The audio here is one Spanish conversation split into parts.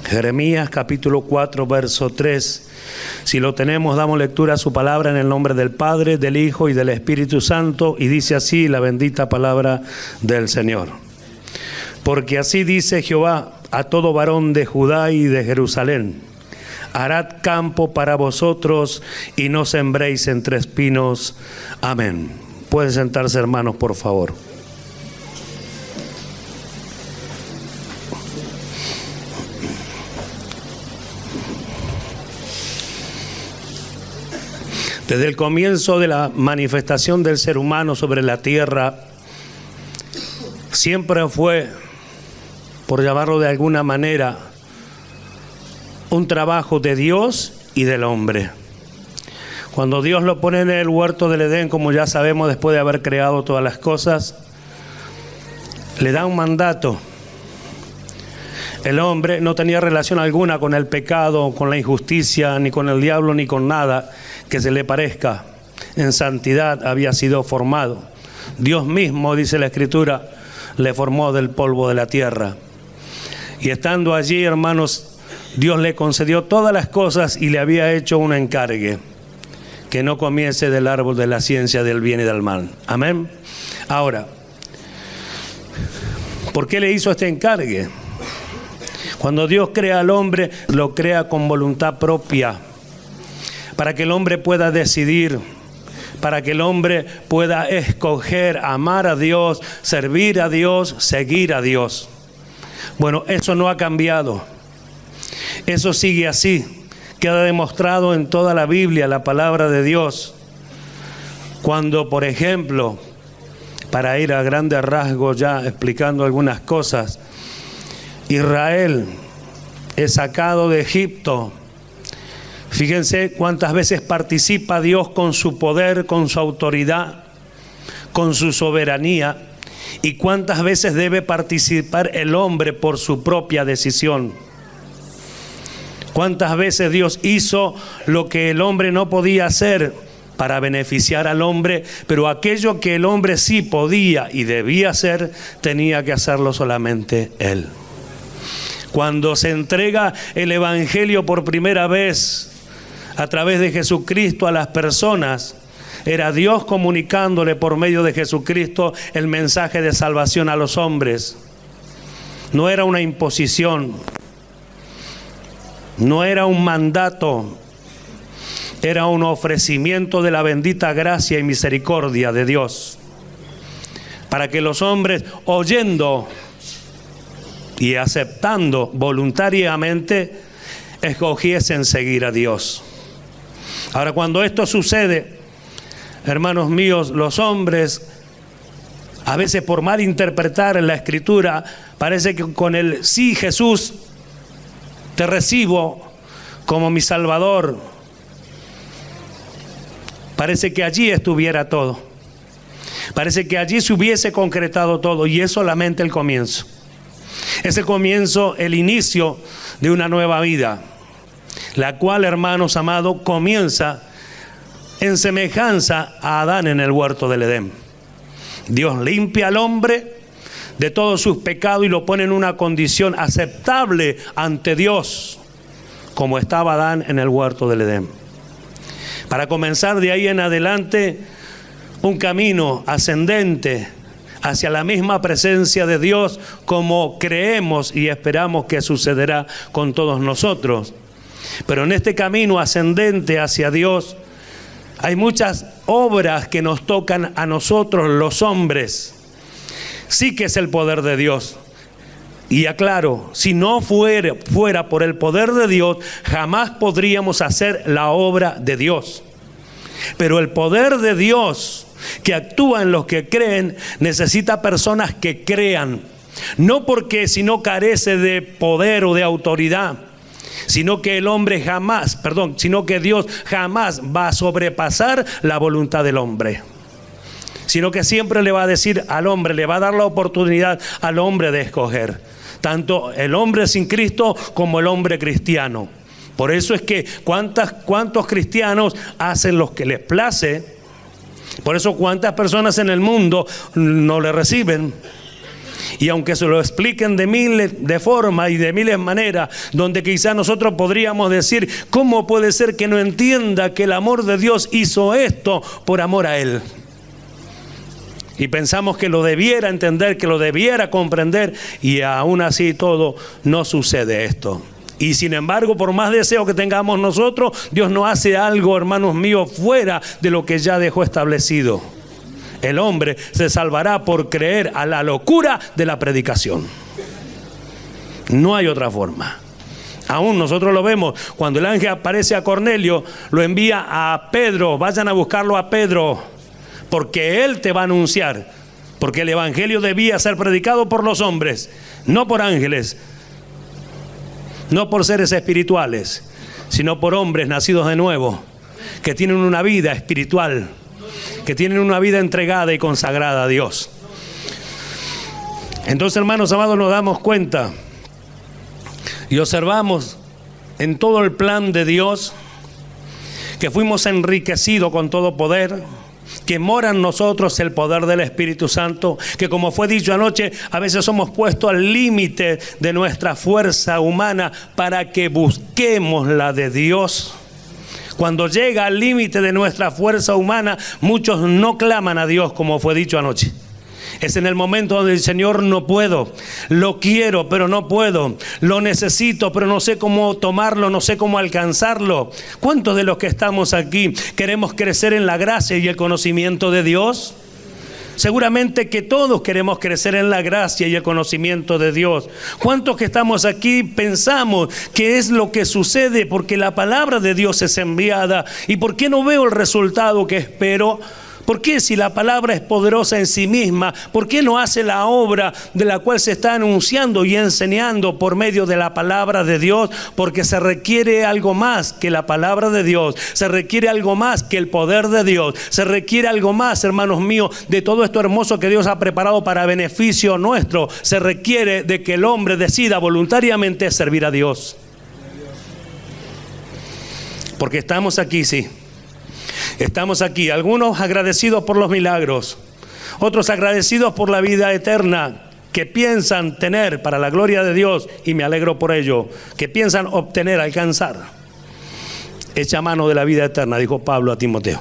Jeremías capítulo 4, verso 3. Si lo tenemos, damos lectura a su palabra en el nombre del Padre, del Hijo y del Espíritu Santo, y dice así la bendita palabra del Señor. Porque así dice Jehová a todo varón de Judá y de Jerusalén: harad campo para vosotros y no sembréis entre espinos. Amén. Pueden sentarse, hermanos, por favor. Desde el comienzo de la manifestación del ser humano sobre la tierra, siempre fue, por llamarlo de alguna manera, un trabajo de Dios y del hombre. Cuando Dios lo pone en el huerto del Edén, como ya sabemos, después de haber creado todas las cosas, le da un mandato. El hombre no tenía relación alguna con el pecado, con la injusticia, ni con el diablo, ni con nada que se le parezca. En santidad había sido formado. Dios mismo, dice la Escritura, le formó del polvo de la tierra. Y estando allí, hermanos, Dios le concedió todas las cosas y le había hecho un encargue: que no comiese del árbol de la ciencia del bien y del mal. Amén. Ahora, ¿por qué le hizo este encargue? Cuando Dios crea al hombre, lo crea con voluntad propia, para que el hombre pueda decidir, para que el hombre pueda escoger amar a Dios, servir a Dios, seguir a Dios. Bueno, eso no ha cambiado. Eso sigue así. Queda demostrado en toda la Biblia, la palabra de Dios. Cuando, por ejemplo, para ir a grandes rasgos ya explicando algunas cosas, Israel es sacado de Egipto. Fíjense cuántas veces participa Dios con su poder, con su autoridad, con su soberanía, y cuántas veces debe participar el hombre por su propia decisión. Cuántas veces Dios hizo lo que el hombre no podía hacer para beneficiar al hombre, pero aquello que el hombre sí podía y debía hacer, tenía que hacerlo solamente él. Cuando se entrega el Evangelio por primera vez a través de Jesucristo a las personas, era Dios comunicándole por medio de Jesucristo el mensaje de salvación a los hombres. No era una imposición, no era un mandato, era un ofrecimiento de la bendita gracia y misericordia de Dios, para que los hombres, oyendo y aceptando voluntariamente, escogiesen seguir a Dios. Ahora, cuando esto sucede, hermanos míos, los hombres, a veces por mal interpretar en la Escritura, parece que con el sí, Jesús, te recibo como mi Salvador, parece que allí estuviera todo. Parece que allí se hubiese concretado todo, y es solamente el comienzo. Es el comienzo, el inicio de una nueva vida, la cual, hermanos amados, comienza en semejanza a Adán en el huerto del Edén. Dios limpia al hombre de todos sus pecados y lo pone en una condición aceptable ante Dios, como estaba Adán en el huerto del Edén, para comenzar de ahí en adelante un camino ascendente hacia la misma presencia de Dios, como creemos y esperamos que sucederá con todos nosotros. Pero en este camino ascendente hacia Dios hay muchas obras que nos tocan a nosotros los hombres. Sí que es el poder de Dios. Y aclaro, si no fuera por el poder de Dios, jamás podríamos hacer la obra de Dios. Pero el poder de Dios que actúa en los que creen necesita personas que crean. No porque si no carece de poder o de autoridad, sino que sino que Dios jamás va a sobrepasar la voluntad del hombre, sino que siempre le va a decir al hombre, le va a dar la oportunidad al hombre de escoger, tanto el hombre sin Cristo como el hombre cristiano. Por eso es que cuántos cristianos hacen lo que les place. Por eso cuántas personas en el mundo no le reciben. Y aunque se lo expliquen de miles de formas y de miles de maneras, donde quizás nosotros podríamos decir, ¿cómo puede ser que no entienda que el amor de Dios hizo esto por amor a Él? Y pensamos que lo debiera entender, que lo debiera comprender, y aún así todo no sucede esto. Y sin embargo, por más deseo que tengamos nosotros, Dios no hace algo, hermanos míos, fuera de lo que ya dejó establecido. El hombre se salvará por creer a la locura de la predicación. No hay otra forma. Aún nosotros lo vemos, cuando el ángel aparece a Cornelio, lo envía a Pedro, vayan a buscarlo a Pedro, porque él te va a anunciar, porque el evangelio debía ser predicado por los hombres, no por ángeles, no por seres espirituales, sino por hombres nacidos de nuevo, que tienen una vida espiritual, que tienen una vida entregada y consagrada a Dios. Entonces, hermanos amados, nos damos cuenta y observamos en todo el plan de Dios que fuimos enriquecidos con todo poder, que mora en nosotros el poder del Espíritu Santo, que como fue dicho anoche, a veces somos puestos al límite de nuestra fuerza humana para que busquemos la de Dios. Cuando llega al límite de nuestra fuerza humana, muchos no claman a Dios, como fue dicho anoche. Es en el momento donde el Señor, no puedo, lo quiero pero no puedo, lo necesito pero no sé cómo tomarlo, no sé cómo alcanzarlo. ¿Cuántos de los que estamos aquí queremos crecer en la gracia y el conocimiento de Dios? Seguramente que todos queremos crecer en la gracia y el conocimiento de Dios. ¿Cuántos que estamos aquí pensamos que es lo que sucede porque la palabra de Dios es enviada? ¿Y por qué no veo el resultado que espero? ¿Por qué, si la palabra es poderosa en sí misma, por qué no hace la obra de la cual se está anunciando y enseñando por medio de la palabra de Dios? Porque se requiere algo más que la palabra de Dios, se requiere algo más que el poder de Dios, se requiere algo más, hermanos míos, de todo esto hermoso que Dios ha preparado para beneficio nuestro. Se requiere de que el hombre decida voluntariamente servir a Dios. Porque estamos aquí, sí. Estamos aquí, algunos agradecidos por los milagros, otros agradecidos por la vida eterna que piensan tener para la gloria de Dios, y me alegro por ello, que piensan obtener, alcanzar. Echa mano de la vida eterna, dijo Pablo a Timoteo.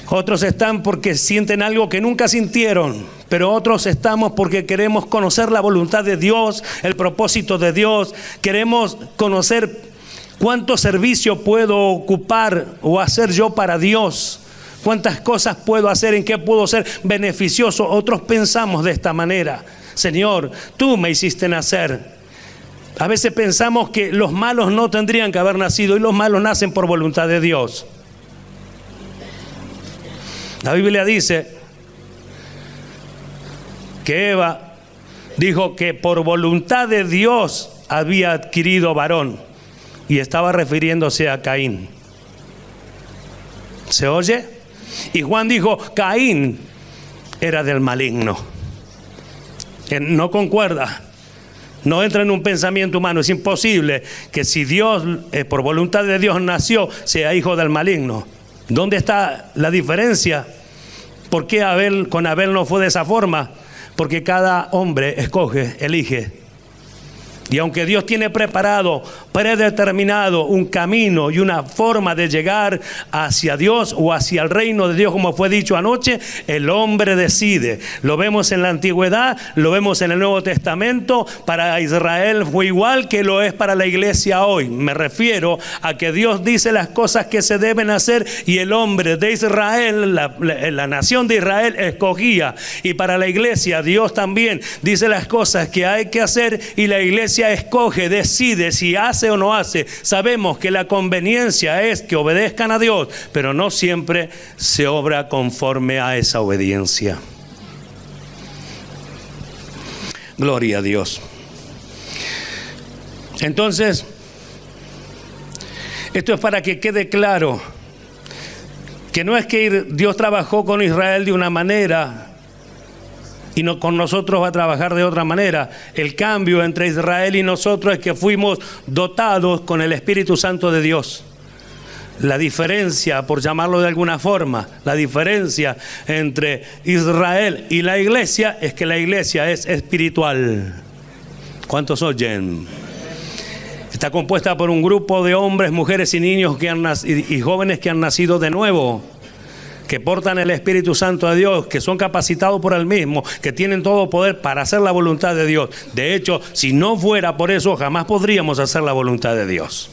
Otros están porque sienten algo que nunca sintieron, pero otros estamos porque queremos conocer la voluntad de Dios, el propósito de Dios, queremos conocer ¿cuánto servicio puedo ocupar o hacer yo para Dios? ¿Cuántas cosas puedo hacer? ¿En qué puedo ser beneficioso? Otros pensamos de esta manera. Señor, tú me hiciste nacer. A veces pensamos que los malos no tendrían que haber nacido, y los malos nacen por voluntad de Dios. La Biblia dice que Eva dijo que por voluntad de Dios había adquirido varón. Y estaba refiriéndose a Caín. ¿Se oye? Y Juan dijo, Caín era del maligno. No concuerda. No entra en un pensamiento humano. Es imposible que si Dios, por voluntad de Dios nació, sea hijo del maligno. ¿Dónde está la diferencia? ¿Por qué con Abel no fue de esa forma? Porque cada hombre escoge, elige. Y aunque Dios tiene preparado, predeterminado un camino y una forma de llegar hacia Dios o hacia el reino de Dios, como fue dicho anoche, el hombre decide. Lo vemos en la antigüedad, lo vemos en el Nuevo Testamento. Para Israel fue igual que lo es para la iglesia hoy. Me refiero a que Dios dice las cosas que se deben hacer, y el hombre de Israel, la nación de Israel, escogía. Y para la iglesia, Dios también dice las cosas que hay que hacer, y la iglesia escoge, decide si hace o no hace. Sabemos que la conveniencia es que obedezcan a Dios, pero no siempre se obra conforme a esa obediencia. Gloria a Dios. Entonces, esto es para que quede claro que no es que Dios trabajó con Israel de una manera y no, con nosotros va a trabajar de otra manera. El cambio entre Israel y nosotros es que fuimos dotados con el Espíritu Santo de Dios. La diferencia, por llamarlo de alguna forma, la diferencia entre Israel y la iglesia es que la iglesia es espiritual. ¿Cuántos oyen? Está compuesta por un grupo de hombres, mujeres y niños y jóvenes que han nacido de nuevo, que portan el Espíritu Santo de Dios, que son capacitados por Él mismo, que tienen todo poder para hacer la voluntad de Dios. De hecho, si no fuera por eso, jamás podríamos hacer la voluntad de Dios.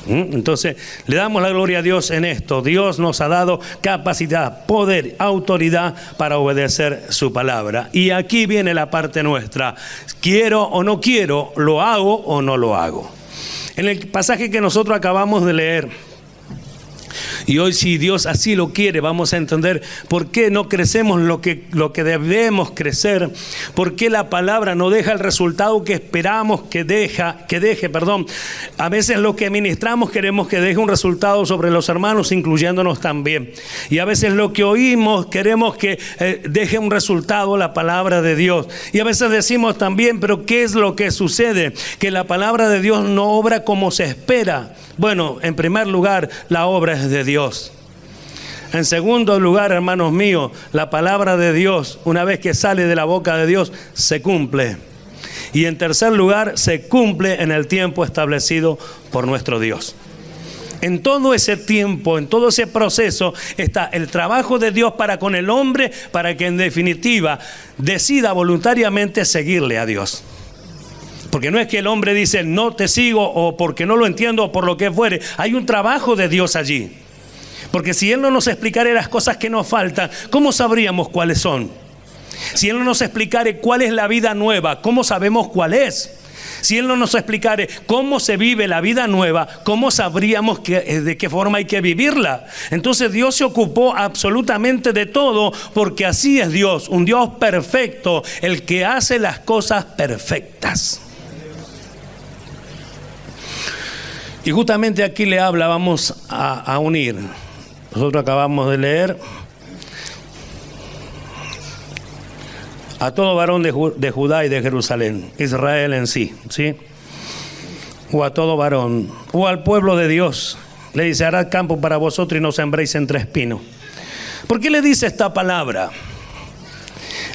Entonces, le damos la gloria a Dios en esto. Dios nos ha dado capacidad, poder, autoridad para obedecer su palabra. Y aquí viene la parte nuestra. Quiero o no quiero, lo hago o no lo hago. En el pasaje que nosotros acabamos de leer, y hoy, si Dios así lo quiere, vamos a entender por qué no crecemos lo que debemos crecer, por qué la palabra no deja el resultado que esperamos que deje. A veces lo que ministramos queremos que deje un resultado sobre los hermanos, incluyéndonos también. Y a veces lo que oímos queremos que deje un resultado la palabra de Dios. Y a veces decimos también, pero ¿qué es lo que sucede? Que la palabra de Dios no obra como se espera. Bueno, en primer lugar, la obra es de Dios. En segundo lugar, hermanos míos, la palabra de Dios, una vez que sale de la boca de Dios, se cumple. Y en tercer lugar, se cumple en el tiempo establecido por nuestro Dios. En todo ese tiempo, en todo ese proceso, está el trabajo de Dios para con el hombre, para que en definitiva decida voluntariamente seguirle a Dios. Porque no es que el hombre dice no te sigo, o porque no lo entiendo, o por lo que fuere. Hay un trabajo de Dios allí. Porque si Él no nos explicara las cosas que nos faltan, ¿cómo sabríamos cuáles son? Si Él no nos explicara cuál es la vida nueva, ¿cómo sabemos cuál es? Si Él no nos explicara cómo se vive la vida nueva, ¿cómo sabríamos de qué forma hay que vivirla? Entonces Dios se ocupó absolutamente de todo, porque así es Dios, un Dios perfecto, el que hace las cosas perfectas. Y justamente aquí le habla, vamos a unir. Nosotros acabamos de leer: a todo varón de Judá y de Jerusalén, Israel en sí, ¿sí? O a todo varón, o al pueblo de Dios, le dice: harad campo para vosotros y no sembréis entre espinos. ¿Por qué le dice esta palabra?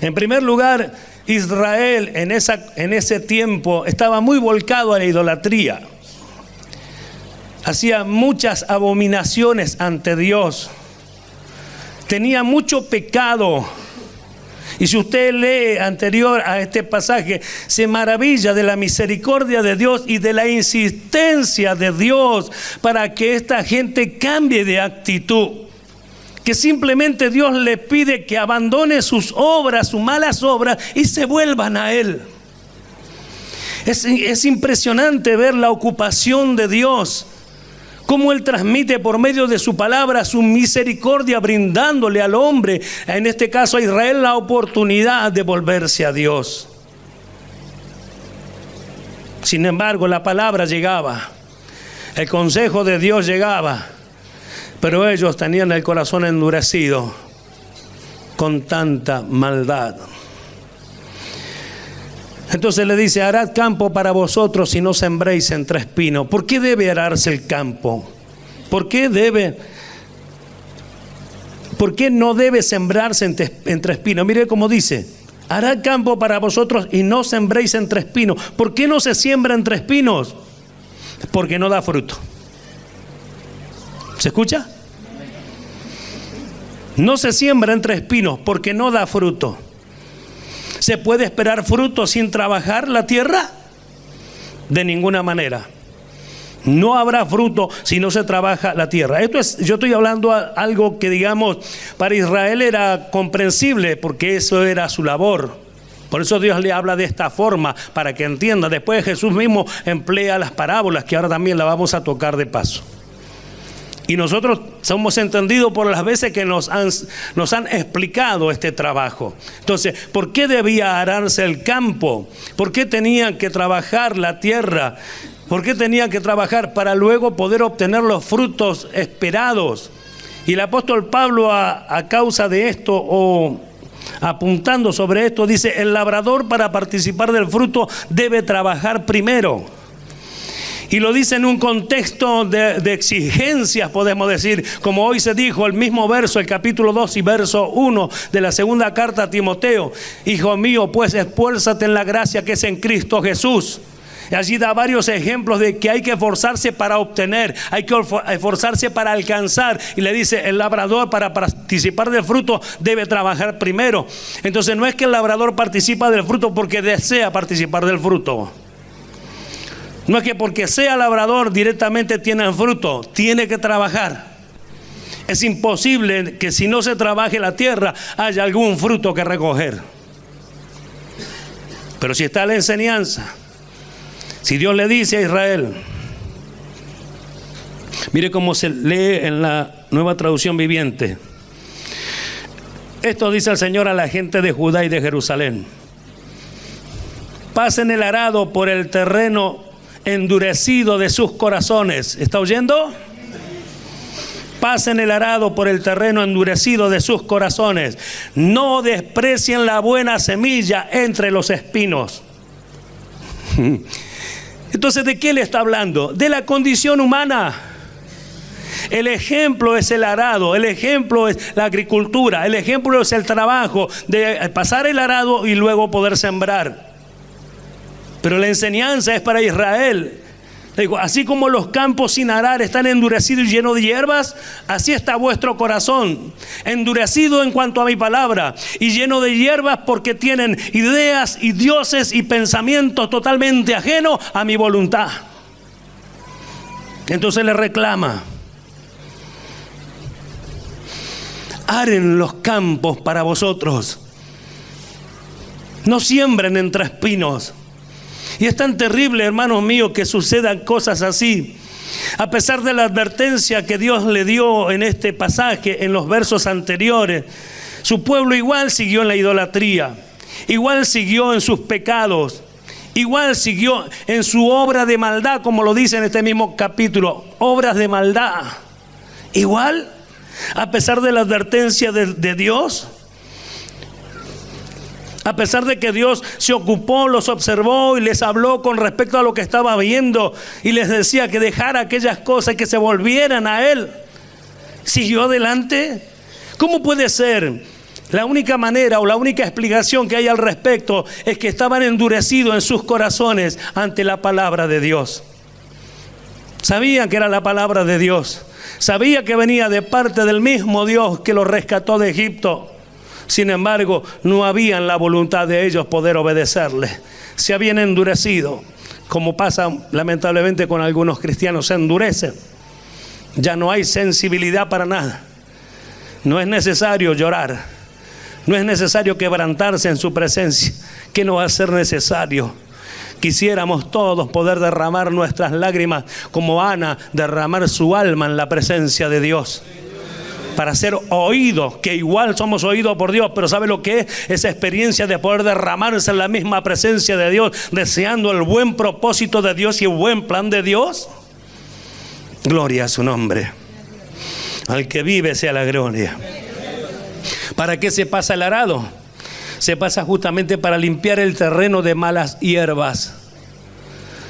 En primer lugar, Israel en ese tiempo estaba muy volcado a la idolatría. Hacía muchas abominaciones ante Dios. Tenía mucho pecado. Y si usted lee anterior a este pasaje, se maravilla de la misericordia de Dios y de la insistencia de Dios para que esta gente cambie de actitud. Que simplemente Dios le pide que abandone sus obras, sus malas obras, y se vuelvan a Él. Es impresionante ver la ocupación de Dios. Cómo Él transmite por medio de su palabra su misericordia, brindándole al hombre, en este caso a Israel, la oportunidad de volverse a Dios. Sin embargo, la palabra llegaba, el consejo de Dios llegaba, pero ellos tenían el corazón endurecido con tanta maldad. Entonces le dice: harad campo para vosotros y no sembréis entre espinos. ¿Por qué debe ararse el campo? ¿Por qué no debe sembrarse entre espinos? Mire cómo dice: harad campo para vosotros y no sembréis entre espinos. ¿Por qué no se siembra entre espinos? Porque no da fruto. ¿Se escucha? No se siembra entre espinos porque no da fruto. ¿Se puede esperar fruto sin trabajar la tierra? De ninguna manera. No habrá fruto si no se trabaja la tierra. Yo estoy hablando algo que, digamos, para Israel era comprensible, porque eso era su labor. Por eso Dios le habla de esta forma, para que entienda. Después Jesús mismo emplea las parábolas, que ahora también la vamos a tocar de paso. Y nosotros somos entendidos por las veces que nos han explicado este trabajo. Entonces, ¿por qué debía ararse el campo? ¿Por qué tenían que trabajar la tierra? ¿Por qué tenían que trabajar para luego poder obtener los frutos esperados? Y el apóstol Pablo, a causa de esto, o apuntando sobre esto, dice: el labrador, para participar del fruto, debe trabajar primero. Y lo dice en un contexto de exigencias, podemos decir, como hoy se dijo, el mismo verso, el capítulo 2 y verso 1 de la segunda carta a Timoteo. Hijo mío, pues esfuérzate en la gracia que es en Cristo Jesús. Y allí da varios ejemplos de que hay que esforzarse para obtener, hay que esforzarse para alcanzar. Y le dice, el labrador para participar del fruto debe trabajar primero. Entonces no es que el labrador participa del fruto porque desea participar del fruto. No es que porque sea labrador directamente tiene el fruto, tiene que trabajar. Es imposible que si no se trabaje la tierra haya algún fruto que recoger. Pero si está la enseñanza, si Dios le dice a Israel, mire cómo se lee en la Nueva Traducción Viviente. Esto dice el Señor a la gente de Judá y de Jerusalén: pasen el arado por el terreno endurecido de sus corazones. ¿Está oyendo? Pasen el arado por el terreno endurecido de sus corazones. No desprecien la buena semilla entre los espinos. Entonces, ¿de qué le está hablando? De la condición humana. El ejemplo es el arado, el ejemplo es la agricultura, el ejemplo es el trabajo de pasar el arado y luego poder sembrar. Pero la enseñanza es para Israel. Digo, así como los campos sin arar están endurecidos y llenos de hierbas, así está vuestro corazón, endurecido en cuanto a mi palabra y lleno de hierbas porque tienen ideas y dioses y pensamientos totalmente ajenos a mi voluntad. Entonces le reclama: aren los campos para vosotros, no siembren entre espinos. Y es tan terrible, hermanos míos, que sucedan cosas así. A pesar de la advertencia que Dios le dio en este pasaje, en los versos anteriores, su pueblo igual siguió en la idolatría, igual siguió en sus pecados, igual siguió en su obra de maldad, como lo dice en este mismo capítulo, obras de maldad. Igual, a pesar de la advertencia de Dios, a pesar de que Dios se ocupó, los observó y les habló con respecto a lo que estaba viendo y les decía que dejara aquellas cosas y que se volvieran a Él, ¿siguió adelante? ¿Cómo puede ser? La única manera o la única explicación que hay al respecto es que estaban endurecidos en sus corazones ante la palabra de Dios. Sabían que era la palabra de Dios, sabía que venía de parte del mismo Dios que los rescató de Egipto. Sin embargo, no había en la voluntad de ellos poder obedecerle. Se habían endurecido, como pasa lamentablemente con algunos cristianos, se endurecen. Ya no hay sensibilidad para nada. No es necesario llorar, no es necesario quebrantarse en su presencia. ¿Qué no va a ser necesario? Quisiéramos todos poder derramar nuestras lágrimas como Ana, derramar su alma en la presencia de Dios, para ser oídos, que igual somos oídos por Dios, pero ¿sabe lo que es? Esa experiencia de poder derramarse en la misma presencia de Dios, deseando el buen propósito de Dios y el buen plan de Dios. Gloria a su nombre. Al que vive sea la gloria. ¿Para qué se pasa el arado? Se pasa justamente para limpiar el terreno de malas hierbas.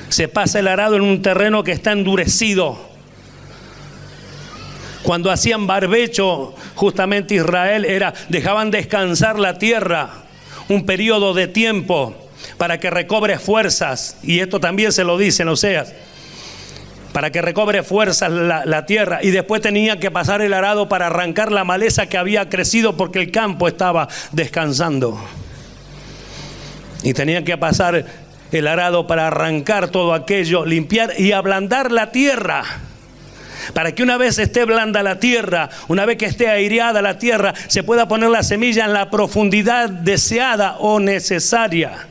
Se pasa el arado en un terreno que está endurecido. Cuando hacían barbecho, justamente Israel dejaban descansar la tierra un periodo de tiempo para que recobre fuerzas. Y esto también se lo dice en Oseas, para que recobre fuerzas la tierra. Y después tenía que pasar el arado para arrancar la maleza que había crecido porque el campo estaba descansando. Y tenían que pasar el arado para arrancar todo aquello, limpiar y ablandar la tierra, para que una vez esté blanda la tierra, una vez que esté aireada la tierra, se pueda poner la semilla en la profundidad deseada o necesaria.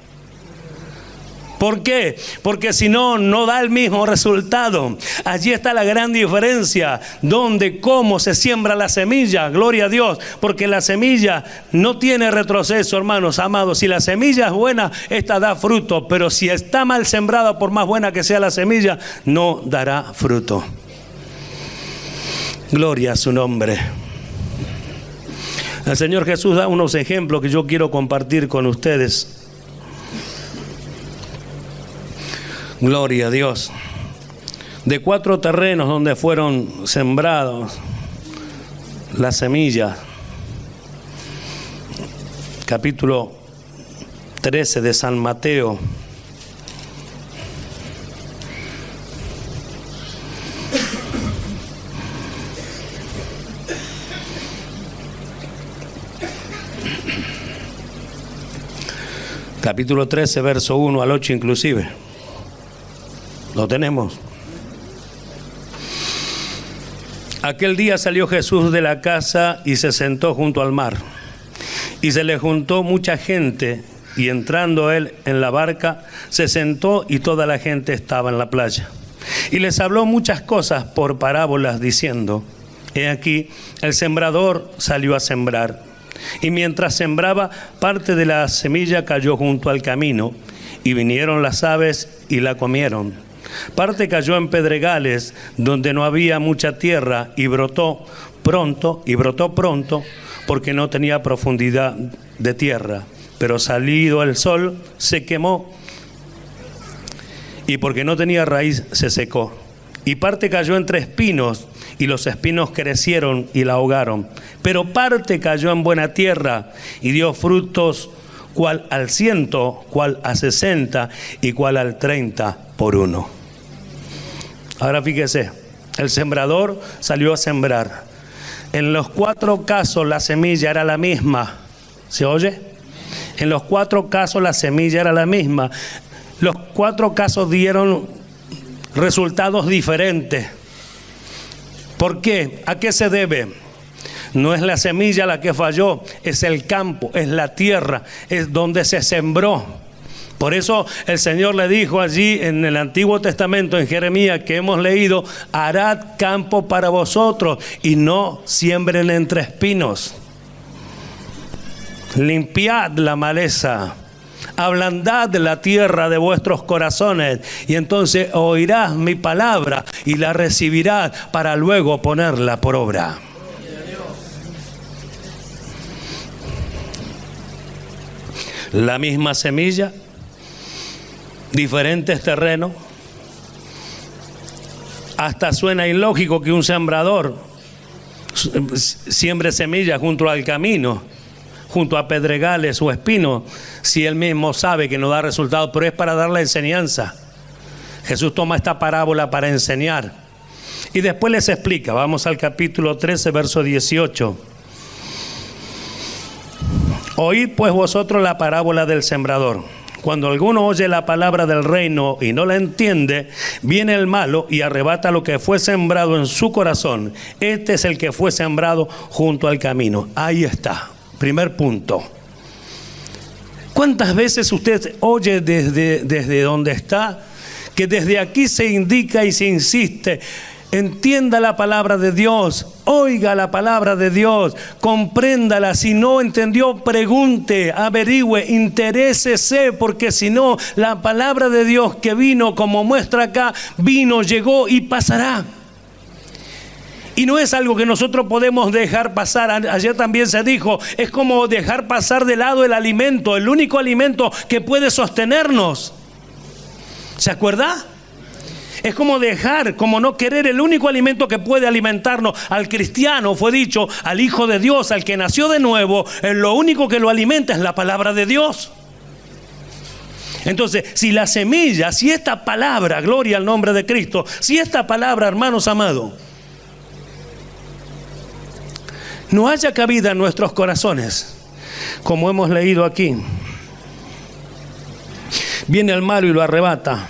¿Por qué? Porque si no, no da el mismo resultado. Allí está la gran diferencia, donde cómo se siembra la semilla, gloria a Dios, porque la semilla no tiene retroceso, hermanos amados. Si la semilla es buena, esta da fruto, pero si está mal sembrada, por más buena que sea la semilla, no dará fruto. Gloria a su nombre. El Señor Jesús da unos ejemplos que yo quiero compartir con ustedes. Gloria a Dios. de 4 terrenos donde fueron sembrados las semillas. Capítulo 13 de San Mateo. Capítulo 13, verso 1 al 8 inclusive. ¿Lo tenemos? Aquel día salió Jesús de la casa y se sentó junto al mar. Y se le juntó mucha gente, y entrando él en la barca, se sentó y toda la gente estaba en la playa. Y les habló muchas cosas por parábolas, diciendo: he aquí, el sembrador salió a sembrar. Y mientras sembraba, parte de la semilla cayó junto al camino, y vinieron las aves y la comieron. Parte cayó en pedregales, donde no había mucha tierra, y brotó pronto, porque no tenía profundidad de tierra. Pero salido el sol, se quemó, y porque no tenía raíz, se secó. Y parte cayó entre espinos, y los espinos crecieron y la ahogaron. Pero parte cayó en buena tierra, y dio frutos, cual al 100, cual a 60, y cual al 30 por 1. Ahora fíjese, el sembrador salió a sembrar. En los 4 casos la semilla era la misma. ¿Se oye? En los 4 casos la semilla era la misma. Los 4 casos dieron resultados diferentes. ¿Por qué? ¿A qué se debe? No es la semilla la que falló, es el campo, es la tierra, es donde se sembró. Por eso el Señor le dijo allí en el Antiguo Testamento, en Jeremías, que hemos leído: harad campo para vosotros y no siembren entre espinos. Limpiad la maleza, ablandad la tierra de vuestros corazones, y entonces oirás mi palabra y la recibirás para luego ponerla por obra. La misma semilla, diferentes terrenos. Hasta suena ilógico que un sembrador siembre semillas junto al camino, junto a pedregales o espinos, si él mismo sabe que no da resultado, pero es para dar la enseñanza. Jesús toma esta parábola para enseñar y después les explica. Vamos al capítulo 13, verso 18. Oíd pues vosotros la parábola del sembrador. Cuando alguno oye la palabra del reino y no la entiende, viene el malo y arrebata lo que fue sembrado en su corazón. Este es el que fue sembrado junto al camino. Ahí está, primer punto. ¿Cuántas veces usted oye desde donde está, que desde aquí se indica y se insiste? Entienda la palabra de Dios, oiga la palabra de Dios, compréndala. Si no entendió, pregunte, averigüe, interésese, porque si no, la palabra de Dios que vino, como muestra acá, vino, llegó y pasará. Y no es algo que nosotros podemos dejar pasar. Ayer también se dijo, es como dejar pasar de lado el alimento, el único alimento que puede sostenernos. ¿Se acuerda? Es como dejar, como no querer el único alimento que puede alimentarnos. Al cristiano fue dicho, al Hijo de Dios, al que nació de nuevo, lo único que lo alimenta es la palabra de Dios. Entonces, si la semilla, si esta palabra, gloria al nombre de Cristo, si esta palabra, hermanos amados, no haya cabida en nuestros corazones, como hemos leído aquí, viene el malo y lo arrebata.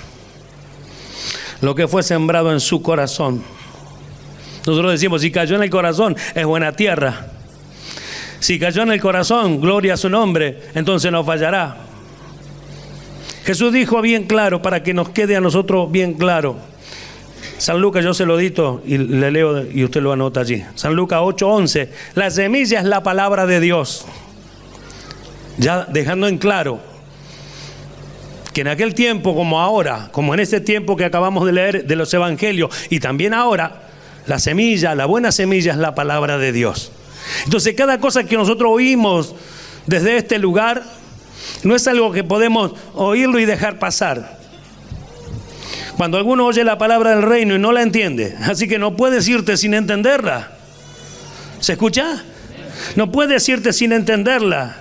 Lo que fue sembrado en su corazón. Nosotros decimos, si cayó en el corazón, es buena tierra. Si cayó en el corazón, gloria a su nombre, entonces no fallará. Jesús dijo bien claro, para que nos quede a nosotros bien claro. San Lucas, yo se lo dito y le leo y usted lo anota allí. San Lucas 8:11. La semilla es la palabra de Dios. Ya dejando en claro que en aquel tiempo como ahora, como en este tiempo que acabamos de leer de los evangelios, y también ahora, la semilla, la buena semilla es la palabra de Dios. Entonces cada cosa que nosotros oímos desde este lugar no es algo que podemos oírlo y dejar pasar. Cuando alguno oye la palabra del reino y no la entiende, así que no puedes irte sin entenderla. ¿Se escucha? No puedes irte sin entenderla,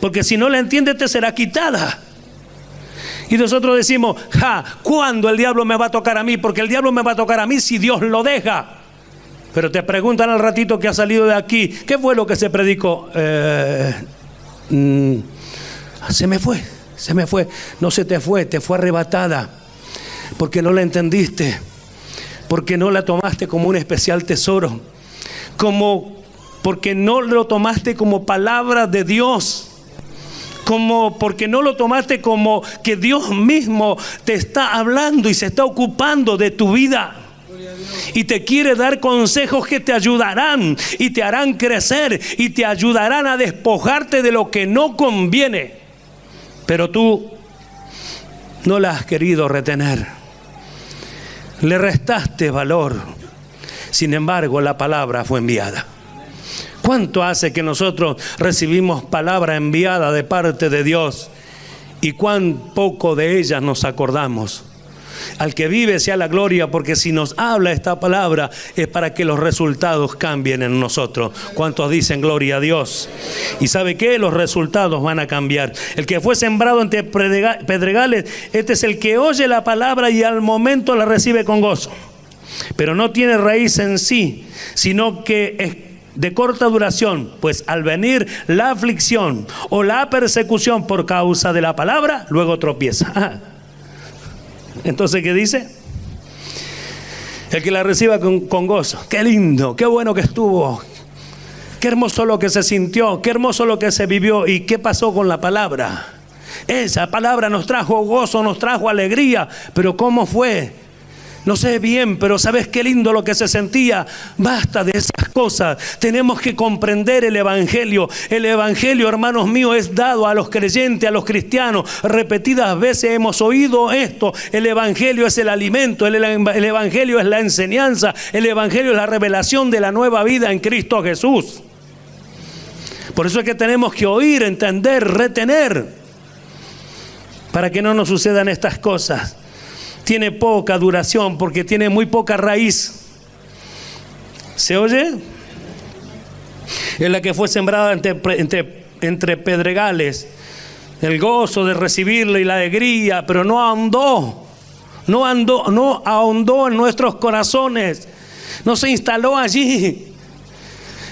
porque si no la entiendes te será quitada. Y nosotros decimos, ¿cuándo el diablo me va a tocar a mí? Porque el diablo me va a tocar a mí si Dios lo deja. Pero te preguntan al ratito que ha salido de aquí, ¿qué fue lo que se predicó? Se me fue. No se te fue arrebatada, porque no la entendiste, porque no la tomaste como un especial tesoro, porque no lo tomaste como palabra de Dios, porque no lo tomaste como que Dios mismo te está hablando y se está ocupando de tu vida. Y te quiere dar consejos que te ayudarán y te harán crecer y te ayudarán a despojarte de lo que no conviene. Pero tú no la has querido retener. Le restaste valor. Sin embargo, la palabra fue enviada. ¿Cuánto hace que nosotros recibimos palabra enviada de parte de Dios y cuán poco de ellas nos acordamos? Al que vive sea la gloria, porque si nos habla esta palabra es para que los resultados cambien en nosotros. ¿Cuántos dicen gloria a Dios? ¿Y sabe qué? Los resultados van a cambiar. El que fue sembrado entre pedregales, este es el que oye la palabra y al momento la recibe con gozo, pero no tiene raíz en sí, sino que es de corta duración, pues al venir la aflicción o la persecución por causa de la palabra, luego tropieza. Entonces, ¿qué dice? El que la reciba con gozo. Qué lindo, qué bueno que estuvo, qué hermoso lo que se sintió, qué hermoso lo que se vivió. ¿Y qué pasó con la palabra? Esa palabra nos trajo gozo, nos trajo alegría, pero ¿cómo fue? No sé bien, pero ¿sabes qué lindo lo que se sentía? Basta de esas cosas. Tenemos que comprender el Evangelio. El Evangelio, hermanos míos, es dado a los creyentes, a los cristianos. Repetidas veces hemos oído esto. El Evangelio es el alimento. El Evangelio es la enseñanza. El Evangelio es la revelación de la nueva vida en Cristo Jesús. Por eso es que tenemos que oír, entender, retener, para que no nos sucedan estas cosas. Tiene poca duración porque tiene muy poca raíz. ¿Se oye? Es la que fue sembrada entre pedregales. El gozo de recibirla y la alegría, pero no ahondó en nuestros corazones. No se instaló allí.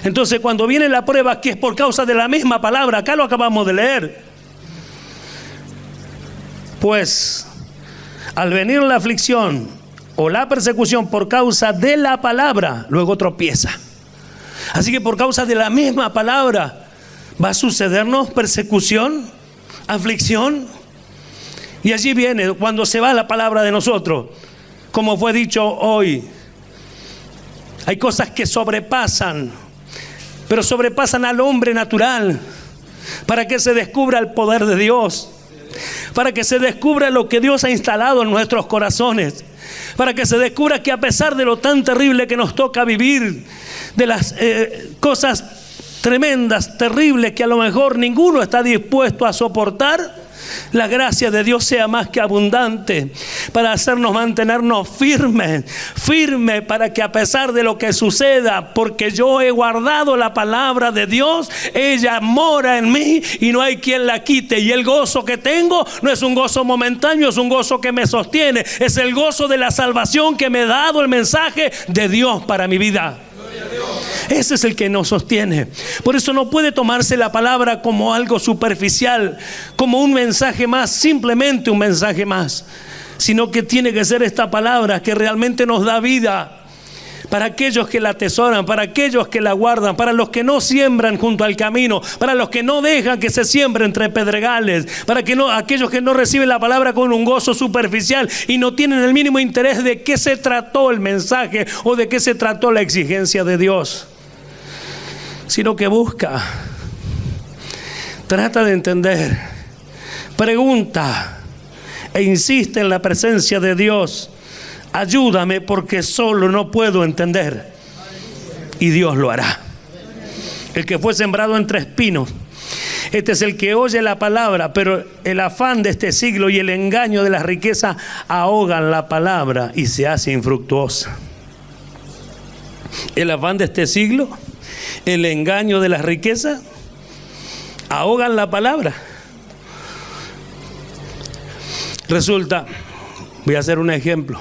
Entonces, cuando viene la prueba, que es por causa de la misma palabra, acá lo acabamos de leer, pues al venir la aflicción o la persecución por causa de la palabra, luego tropieza. Así que por causa de la misma palabra va a sucedernos persecución, aflicción. Y allí viene cuando se va la palabra de nosotros, como fue dicho hoy. Hay cosas que sobrepasan, pero sobrepasan al hombre natural, para que se descubra el poder de Dios, para que se descubra lo que Dios ha instalado en nuestros corazones, para que se descubra que a pesar de lo tan terrible que nos toca vivir, de las cosas tremendas, terribles, que a lo mejor ninguno está dispuesto a soportar, la gracia de Dios sea más que abundante para hacernos mantenernos firmes, para que a pesar de lo que suceda, porque yo he guardado la palabra de Dios, ella mora en mí y no hay quien la quite. Y el gozo que tengo no es un gozo momentáneo, es un gozo que me sostiene, es el gozo de la salvación que me ha dado el mensaje de Dios para mi vida. Ese es el que nos sostiene. Por eso no puede tomarse la palabra como algo superficial, como un mensaje más, simplemente un mensaje más, sino que tiene que ser esta palabra que realmente nos da vida, para aquellos que la atesoran, para aquellos que la guardan, para los que no siembran junto al camino, para los que no dejan que se siembre entre pedregales, para que aquellos que no reciben la palabra con un gozo superficial y no tienen el mínimo interés de qué se trató el mensaje o de qué se trató la exigencia de Dios, sino que busca, trata de entender, pregunta e insiste en la presencia de Dios. Ayúdame porque solo no puedo entender. Y Dios lo hará. El que fue sembrado entre espinos, Este es el que oye la palabra, pero el afán de este siglo y el engaño de las riquezas ahogan la palabra y se hace infructuosa. El afán de este siglo, el engaño de las riquezas, ahogan la palabra. Resulta, voy a hacer un ejemplo,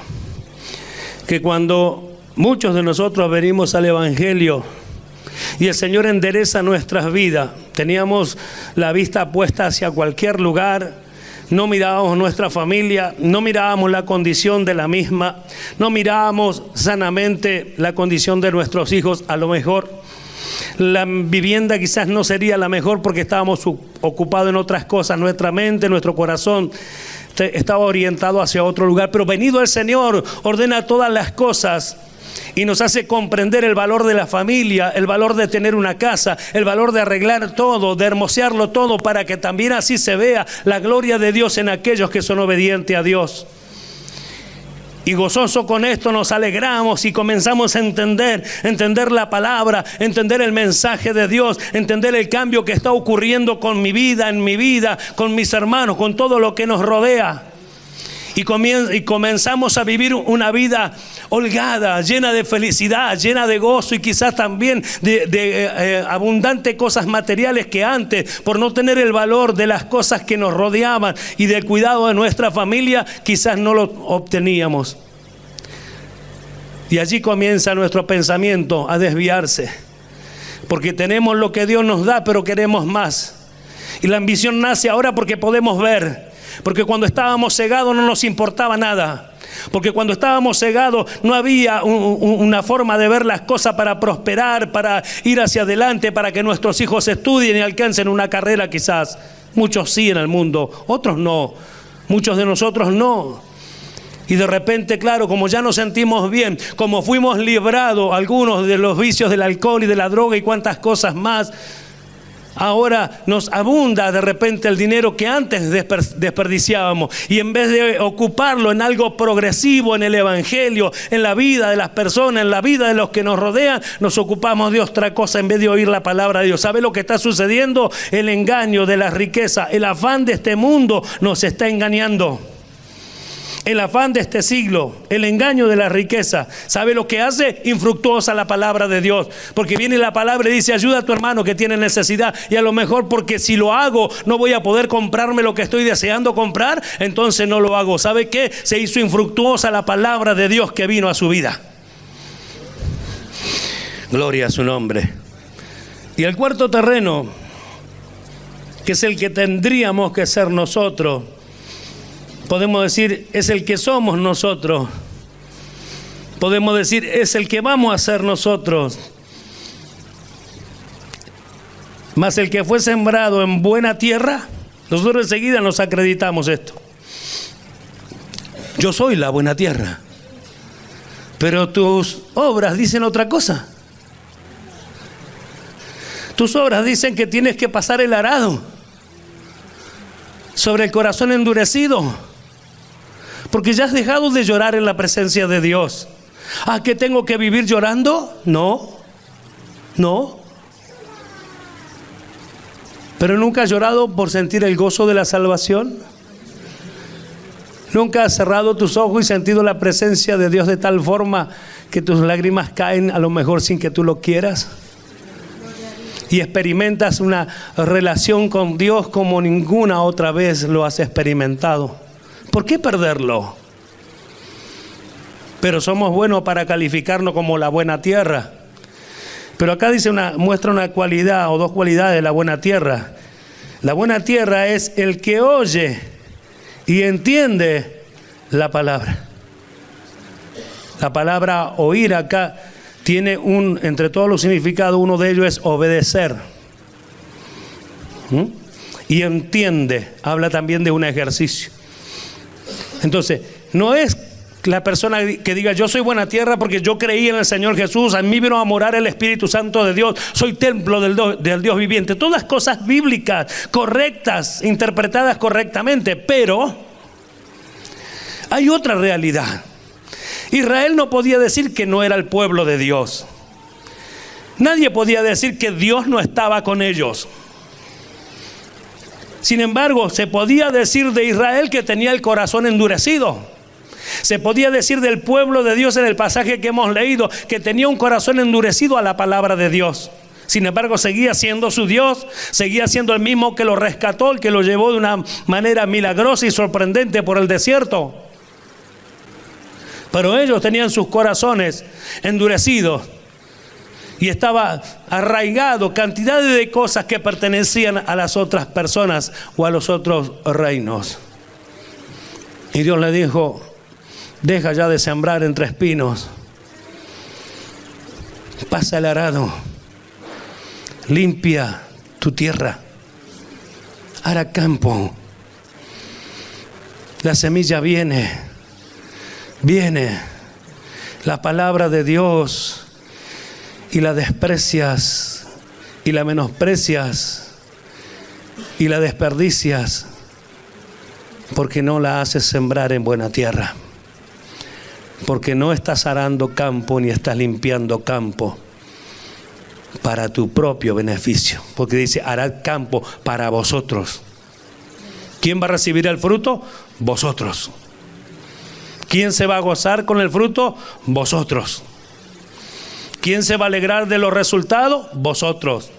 que cuando muchos de nosotros venimos al Evangelio y el Señor endereza nuestras vidas, teníamos la vista puesta hacia cualquier lugar, no mirábamos nuestra familia, no mirábamos la condición de la misma, no mirábamos sanamente la condición de nuestros hijos. A lo mejor la vivienda quizás no sería la mejor porque estábamos ocupados en otras cosas, nuestra mente, nuestro corazón estaba orientado hacia otro lugar, pero venido el Señor ordena todas las cosas y nos hace comprender el valor de la familia, el valor de tener una casa, el valor de arreglar todo, de hermosearlo todo, para que también así se vea la gloria de Dios en aquellos que son obedientes a Dios. Y gozoso con esto nos alegramos y comenzamos a entender la palabra, entender el mensaje de Dios, entender el cambio que está ocurriendo con mi vida, en mi vida, con mis hermanos, con todo lo que nos rodea. Y comenzamos a vivir una vida holgada, llena de felicidad, llena de gozo y quizás también de abundantes cosas materiales que antes, por no tener el valor de las cosas que nos rodeaban y del cuidado de nuestra familia, quizás no lo obteníamos. Y allí comienza nuestro pensamiento a desviarse, porque tenemos lo que Dios nos da, pero queremos más. Y la ambición nace ahora porque podemos ver. Porque cuando estábamos cegados no nos importaba nada. Porque cuando estábamos cegados no había una forma de ver las cosas para prosperar, para ir hacia adelante, para que nuestros hijos estudien y alcancen una carrera quizás. Muchos sí en el mundo, otros no. Muchos de nosotros no. Y de repente, claro, como ya nos sentimos bien, como fuimos librados algunos de los vicios del alcohol y de la droga y cuantas cosas más, ahora nos abunda de repente el dinero que antes desperdiciábamos, y en vez de ocuparlo en algo progresivo, en el Evangelio, en la vida de las personas, en la vida de los que nos rodean, nos ocupamos de otra cosa en vez de oír la palabra de Dios. ¿Sabe lo que está sucediendo? El engaño de la riqueza, el afán de este mundo nos está engañando. El afán de este siglo, el engaño de la riqueza, ¿sabe lo que hace? Infructuosa la palabra de Dios. Porque viene la palabra y dice: ayuda a tu hermano que tiene necesidad. Y a lo mejor porque si lo hago no voy a poder comprarme lo que estoy deseando comprar, entonces no lo hago. ¿Sabe qué? Se hizo infructuosa la palabra de Dios que vino a su vida. Gloria a su nombre. Y el cuarto terreno, que es el que tendríamos que ser nosotros, podemos decir, es el que somos nosotros. Podemos decir, es el que vamos a ser nosotros. Mas el que fue sembrado en buena tierra, nosotros enseguida nos acreditamos esto. Yo soy la buena tierra, pero tus obras dicen otra cosa. Tus obras dicen que tienes que pasar el arado sobre el corazón endurecido, porque ya has dejado de llorar en la presencia de Dios. ¿Ah, que tengo que vivir llorando? No. ¿Pero nunca has llorado por sentir el gozo de la salvación? ¿Nunca has cerrado tus ojos y sentido la presencia de Dios de tal forma que tus lágrimas caen a lo mejor sin que tú lo quieras? Y experimentas una relación con Dios como ninguna otra vez lo has experimentado. ¿Por qué perderlo? Pero somos buenos para calificarnos como la buena tierra. Pero acá dice muestra una cualidad o dos cualidades de la buena tierra. La buena tierra es el que oye y entiende la palabra. La palabra oír acá tiene entre todos los significados, uno de ellos es obedecer. Y entiende, habla también de un ejercicio. Entonces, no es la persona que diga: yo soy buena tierra porque yo creí en el Señor Jesús, a mí vino a morar el Espíritu Santo de Dios, soy templo del Dios viviente. Todas cosas bíblicas, correctas, interpretadas correctamente, pero hay otra realidad. Israel no podía decir que no era el pueblo de Dios. Nadie podía decir que Dios no estaba con ellos. Sin embargo, se podía decir de Israel que tenía el corazón endurecido. Se podía decir del pueblo de Dios en el pasaje que hemos leído que tenía un corazón endurecido a la palabra de Dios. Sin embargo, seguía siendo su Dios, seguía siendo el mismo que lo rescató, el que lo llevó de una manera milagrosa y sorprendente por el desierto. Pero ellos tenían sus corazones endurecidos y estaba arraigado cantidad de cosas que pertenecían a las otras personas o a los otros reinos. Y Dios le dijo: deja ya de sembrar entre espinos, pasa el arado, limpia tu tierra, hará campo. La semilla viene, la palabra de Dios, y la desprecias, y la menosprecias, y la desperdicias, porque no la haces sembrar en buena tierra, porque no estás arando campo ni estás limpiando campo para tu propio beneficio, porque dice: hará campo para vosotros. ¿Quién va a recibir el fruto? Vosotros. ¿Quién se va a gozar con el fruto? Vosotros. ¿Quién se va a alegrar de los resultados? Vosotros.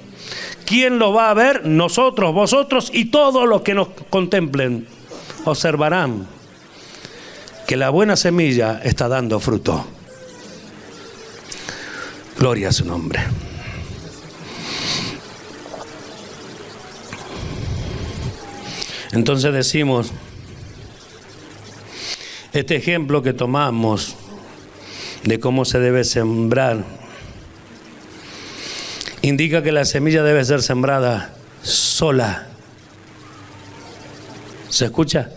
¿Quién lo va a ver? Nosotros, vosotros y todos los que nos contemplen. Observarán que la buena semilla está dando fruto. Gloria a su nombre. Entonces decimos, este ejemplo que tomamos de cómo se debe sembrar indica que la semilla debe ser sembrada sola. ¿Se escucha?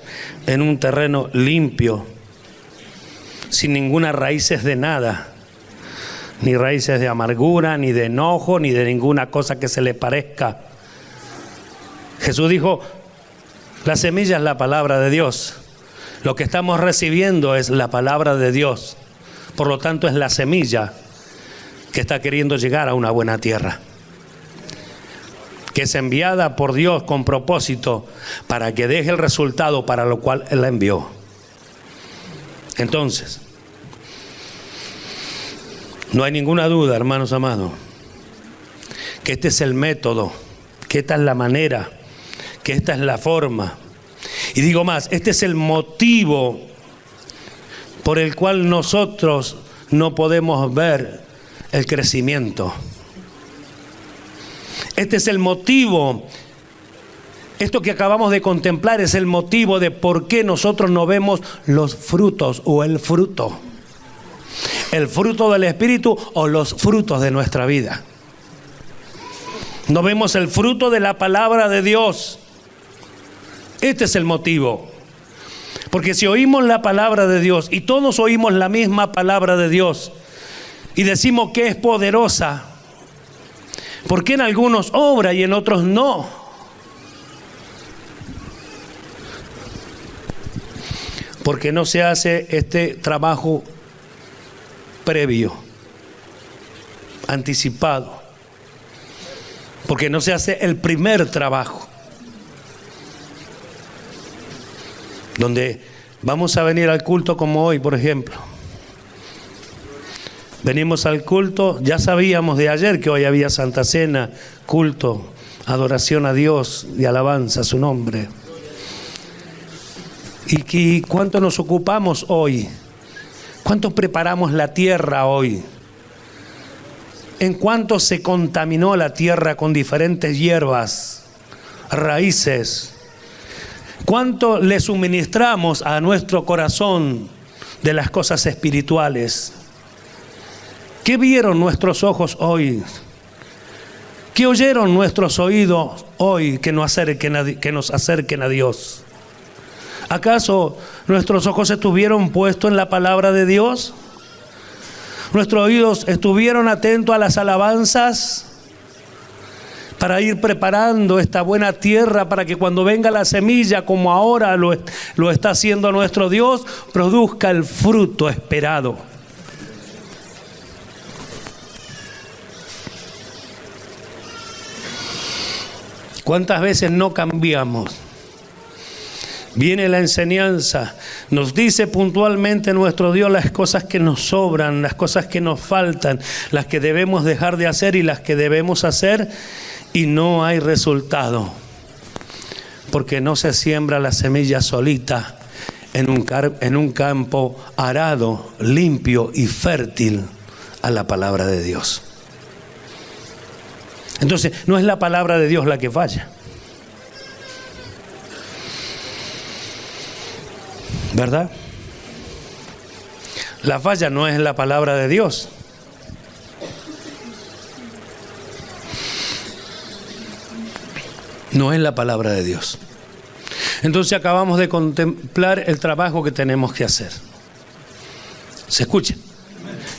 En un terreno limpio, sin ninguna raíces de nada, ni raíces de amargura, ni de enojo, ni de ninguna cosa que se le parezca. Jesús dijo: la semilla es la palabra de Dios. Lo que estamos recibiendo es la palabra de Dios. Por lo tanto, es la semilla que está queriendo llegar a una buena tierra, que es enviada por Dios con propósito para que deje el resultado para lo cual Él la envió. Entonces, no hay ninguna duda, hermanos amados, que este es el método, que esta es la manera, que esta es la forma. Y digo más, este es el motivo por el cual nosotros no podemos ver el crecimiento. Este es el motivo, esto que acabamos de contemplar es el motivo de por qué nosotros no vemos los frutos o el fruto del Espíritu o los frutos de nuestra vida. No vemos el fruto de la palabra de Dios. Este es el motivo. Porque si oímos la palabra de Dios y todos oímos la misma palabra de Dios y decimos que es poderosa, ¿por qué en algunos obra y en otros no? Porque no se hace este trabajo previo, anticipado. Porque no se hace el primer trabajo. Donde vamos a venir al culto como hoy, por ejemplo. Venimos al culto, ya sabíamos de ayer que hoy había Santa Cena, culto, adoración a Dios y alabanza a su nombre. ¿Y cuánto nos ocupamos hoy? ¿Cuánto preparamos la tierra hoy? ¿En cuánto se contaminó la tierra con diferentes hierbas, raíces? ¿Cuánto le suministramos a nuestro corazón de las cosas espirituales? ¿Qué vieron nuestros ojos hoy? ¿Qué oyeron nuestros oídos hoy que nos acerquen a Dios? ¿Acaso nuestros ojos estuvieron puestos en la palabra de Dios? ¿Nuestros oídos estuvieron atentos a las alabanzas? Para ir preparando esta buena tierra para que cuando venga la semilla, como ahora lo está haciendo nuestro Dios, produzca el fruto esperado. ¿Cuántas veces no cambiamos Viene la enseñanza, nos dice puntualmente nuestro Dios las cosas que nos sobran, las cosas que nos faltan, las que debemos dejar de hacer y las que debemos hacer, y no hay resultado, porque no se siembra la semilla solita en un campo arado, limpio y fértil a la palabra de Dios. Entonces, no es la palabra de Dios la que falla, ¿verdad? La falla no es la palabra de Dios. No es la palabra de Dios. Entonces acabamos de contemplar el trabajo que tenemos que hacer. ¿Se escucha?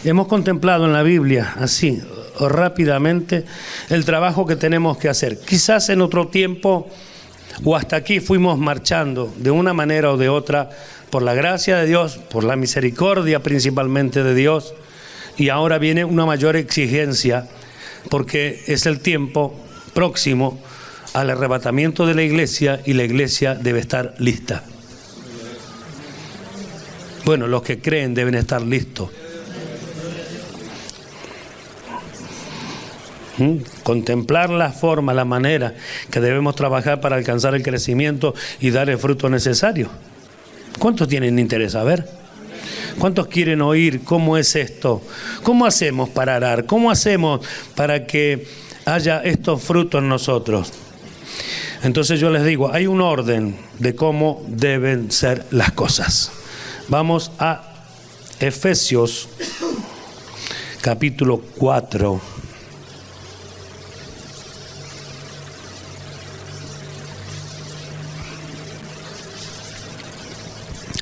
Hemos contemplado en la Biblia, así, rápidamente, el trabajo que tenemos que hacer. Quizás en otro tiempo o hasta aquí fuimos marchando de una manera o de otra, por la gracia de Dios, por la misericordia principalmente de Dios, y ahora viene una mayor exigencia, porque es el tiempo próximo al arrebatamiento de la iglesia, y la iglesia debe estar lista. Bueno, los que creen deben estar listos. Contemplar la forma, la manera que debemos trabajar para alcanzar el crecimiento y dar el fruto necesario. ¿Cuántos tienen interés? A ver, ¿cuántos quieren oír cómo es esto? ¿Cómo hacemos para arar? ¿Cómo hacemos para que haya estos frutos en nosotros? Entonces yo les digo, hay un orden de cómo deben ser las cosas. Vamos a Efesios capítulo 4.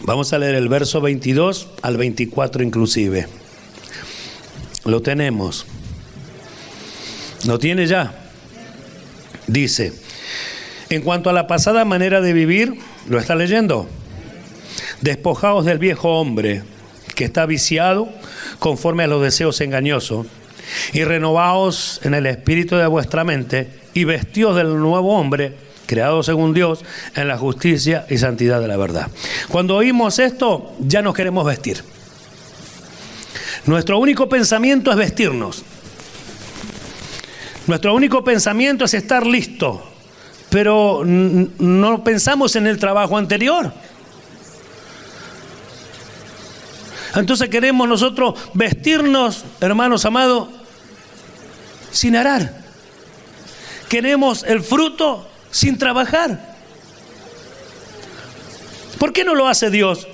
Vamos a leer el verso 22 al 24 inclusive. Lo tenemos. ¿Lo tiene ya? Dice, en cuanto a la pasada manera de vivir, ¿lo está leyendo? Despojaos del viejo hombre que está viciado conforme a los deseos engañosos, y renovaos en el espíritu de vuestra mente, y vestíos del nuevo hombre, creado según Dios, en la justicia y santidad de la verdad. Cuando oímos esto, ya nos queremos vestir. Nuestro único pensamiento es vestirnos. Nuestro único pensamiento es estar listo, pero no pensamos en el trabajo anterior. Entonces queremos nosotros vestirnos, hermanos amados, sin arar. Queremos el fruto sin trabajar. ¿Por qué no lo hace Dios?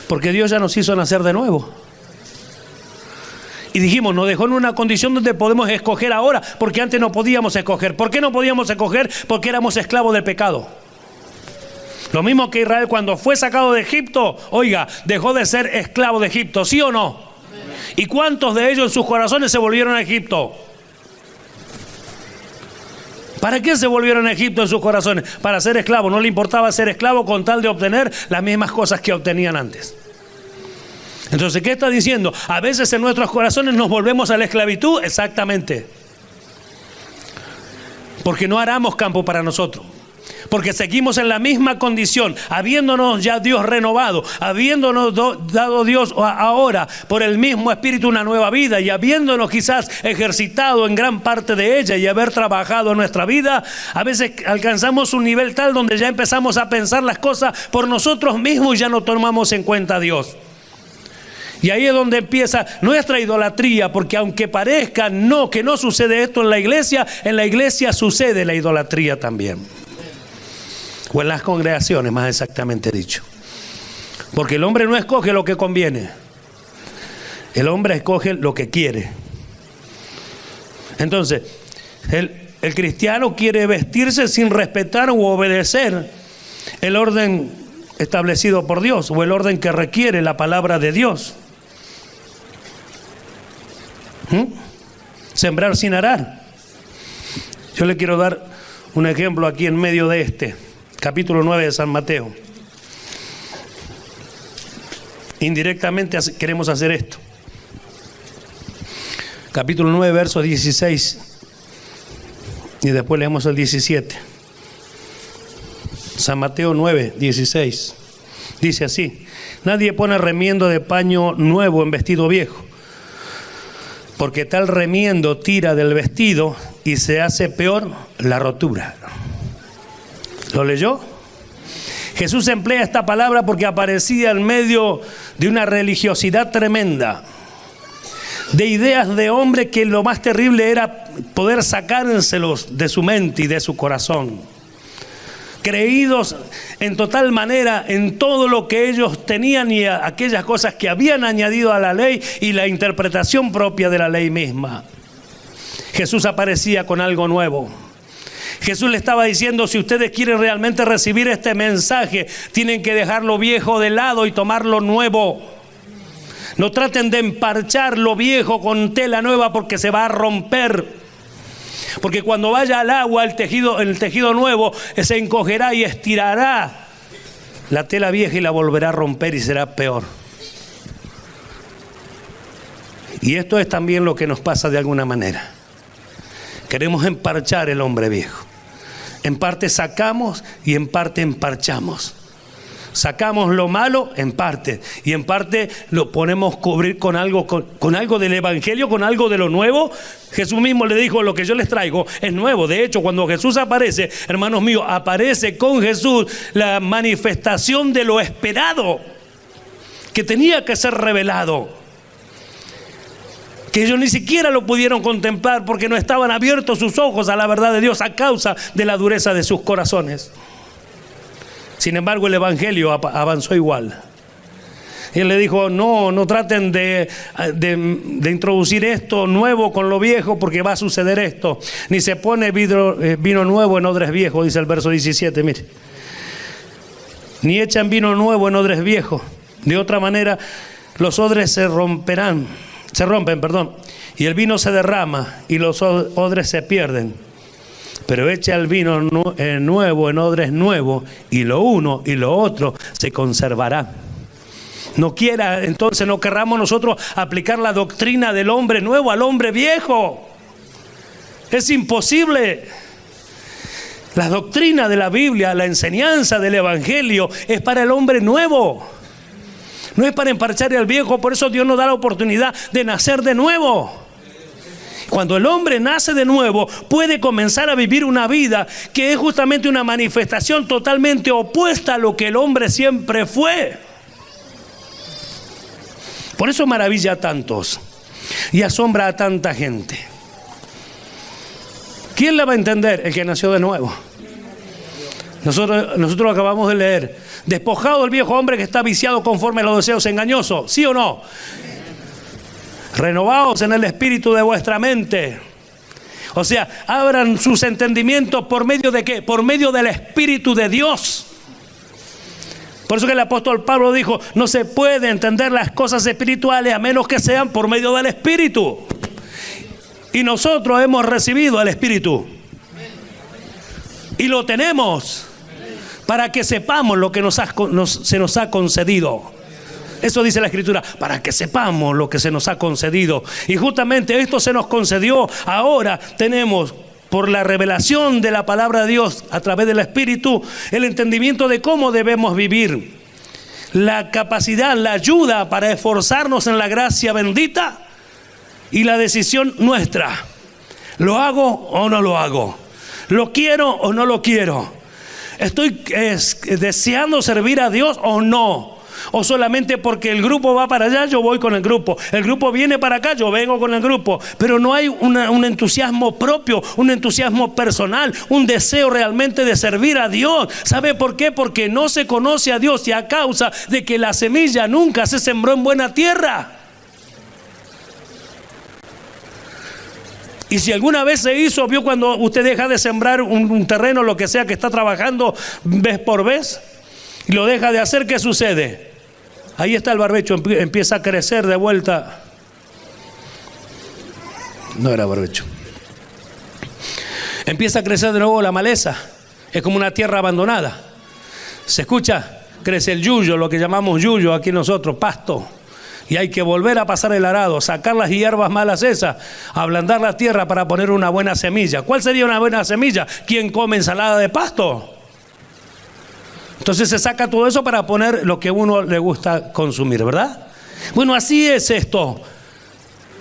Porque Dios ya nos hizo nacer de nuevo. Y dijimos, nos dejó en una condición donde podemos escoger ahora, porque antes no podíamos escoger. ¿Por qué no podíamos escoger? Porque éramos esclavos del pecado. Lo mismo que Israel cuando fue sacado de Egipto, oiga, dejó de ser esclavo de Egipto, ¿sí o no? ¿Y cuántos de ellos en sus corazones se volvieron a Egipto? ¿Para qué se volvieron a Egipto en sus corazones? Para ser esclavos. No le importaba ser esclavo con tal de obtener las mismas cosas que obtenían antes. Entonces, ¿qué está diciendo? A veces en nuestros corazones nos volvemos a la esclavitud. Exactamente. Porque no aramos campo para nosotros. Porque seguimos en la misma condición, habiéndonos ya Dios renovado, habiéndonos dado Dios ahora por el mismo Espíritu una nueva vida, y habiéndonos quizás ejercitado en gran parte de ella y haber trabajado en nuestra vida, a veces alcanzamos un nivel tal donde ya empezamos a pensar las cosas por nosotros mismos y ya no tomamos en cuenta a Dios. Y ahí es donde empieza nuestra idolatría, porque aunque parezca que no sucede esto en la iglesia sucede la idolatría también. O en las congregaciones, más exactamente dicho. Porque el hombre no escoge lo que conviene. El hombre escoge lo que quiere. Entonces, el cristiano quiere vestirse sin respetar u obedecer el orden establecido por Dios, o el orden que requiere la palabra de Dios. Sembrar sin arar. Yo le quiero dar un ejemplo aquí en medio de capítulo 9 de San Mateo. Indirectamente queremos hacer esto. Capítulo 9, verso 16. Y después leemos el 17. San Mateo 9, 16. Dice así: nadie pone remiendo de paño nuevo en vestido viejo, porque tal remiendo tira del vestido y se hace peor la rotura. ¿Lo leyó? Jesús emplea esta palabra porque aparecía en medio de una religiosidad tremenda, de ideas de hombre que lo más terrible era poder sacárselos de su mente y de su corazón. Creídos en total manera en todo lo que ellos tenían y aquellas cosas que habían añadido a la ley y la interpretación propia de la ley misma. Jesús aparecía con algo nuevo. Jesús le estaba diciendo: si ustedes quieren realmente recibir este mensaje, tienen que dejar lo viejo de lado y tomar lo nuevo. No traten de emparchar lo viejo con tela nueva, porque se va a romper. Porque cuando vaya al agua, el tejido nuevo se encogerá y estirará la tela vieja y la volverá a romper y será peor. Y esto es también lo que nos pasa de alguna manera. Queremos emparchar el hombre viejo. En parte sacamos y en parte emparchamos. Sacamos lo malo en parte y en parte lo ponemos cubrir con algo del evangelio, con algo de lo nuevo. Jesús mismo le dijo: lo que yo les traigo es nuevo. De hecho, cuando Jesús aparece, hermanos míos, aparece con Jesús la manifestación de lo esperado, que tenía que ser revelado, que ellos ni siquiera lo pudieron contemplar porque no estaban abiertos sus ojos a la verdad de Dios a causa de la dureza de sus corazones. Sin embargo, el evangelio avanzó igual. Él le dijo: no traten de introducir esto nuevo con lo viejo, porque va a suceder esto. Ni se pone vino nuevo en odres viejos, dice el verso 17, mire. Ni echan vino nuevo en odres viejos. De otra manera, los odres se rompen, y el vino se derrama y los odres se pierden. Pero echa el vino nuevo en odres nuevos, y lo uno y lo otro se conservará. No querramos nosotros aplicar la doctrina del hombre nuevo al hombre viejo. Es imposible. La doctrina de la Biblia, la enseñanza del evangelio es para el hombre nuevo. No es para emparchar al viejo. Por eso Dios nos da la oportunidad de nacer de nuevo. Cuando el hombre nace de nuevo, puede comenzar a vivir una vida que es justamente una manifestación totalmente opuesta a lo que el hombre siempre fue. Por eso maravilla a tantos y asombra a tanta gente. ¿Quién la va a entender? El que nació de nuevo. Nosotros acabamos de leer: despojado el viejo hombre que está viciado conforme a los deseos engañosos. ¿Sí o no? Renovaos en el espíritu de vuestra mente. O sea, abran sus entendimientos. ¿Por medio de qué? Por medio del Espíritu de Dios. Por eso que el apóstol Pablo dijo: no se puede entender las cosas espirituales a menos que sean por medio del Espíritu. Y nosotros hemos recibido el Espíritu y lo tenemos para que sepamos lo que se nos ha concedido. Eso dice la Escritura: para que sepamos lo que se nos ha concedido. Y justamente esto se nos concedió. Ahora tenemos, por la revelación de la palabra de Dios a través del Espíritu, el entendimiento de cómo debemos vivir, la capacidad, la ayuda para esforzarnos en la gracia bendita y la decisión nuestra. ¿Lo hago o no lo hago? ¿Lo quiero o no lo quiero? ¿Estoy deseando servir a Dios o no? O solamente porque el grupo va para allá, yo voy con el grupo. El grupo viene para acá, yo vengo con el grupo. Pero no hay un entusiasmo propio, un entusiasmo personal, un deseo realmente de servir a Dios. ¿Sabe por qué? Porque no se conoce a Dios, y a causa de que la semilla nunca se sembró en buena tierra. Y si alguna vez se hizo, vio cuando usted deja de sembrar un terreno, lo que sea que está trabajando vez por vez, y lo deja de hacer, ¿qué sucede? Ahí está el barbecho, empieza a crecer de vuelta. No era barbecho. Empieza a crecer de nuevo la maleza. Es como una tierra abandonada. ¿Se escucha? Crece el yuyo, lo que llamamos yuyo aquí nosotros, pasto. Y hay que volver a pasar el arado, sacar las hierbas malas esas, ablandar la tierra para poner una buena semilla. ¿Cuál sería una buena semilla? ¿Quién come ensalada de pasto? Entonces se saca todo eso para poner lo que a uno le gusta consumir, ¿verdad? Bueno, así es esto.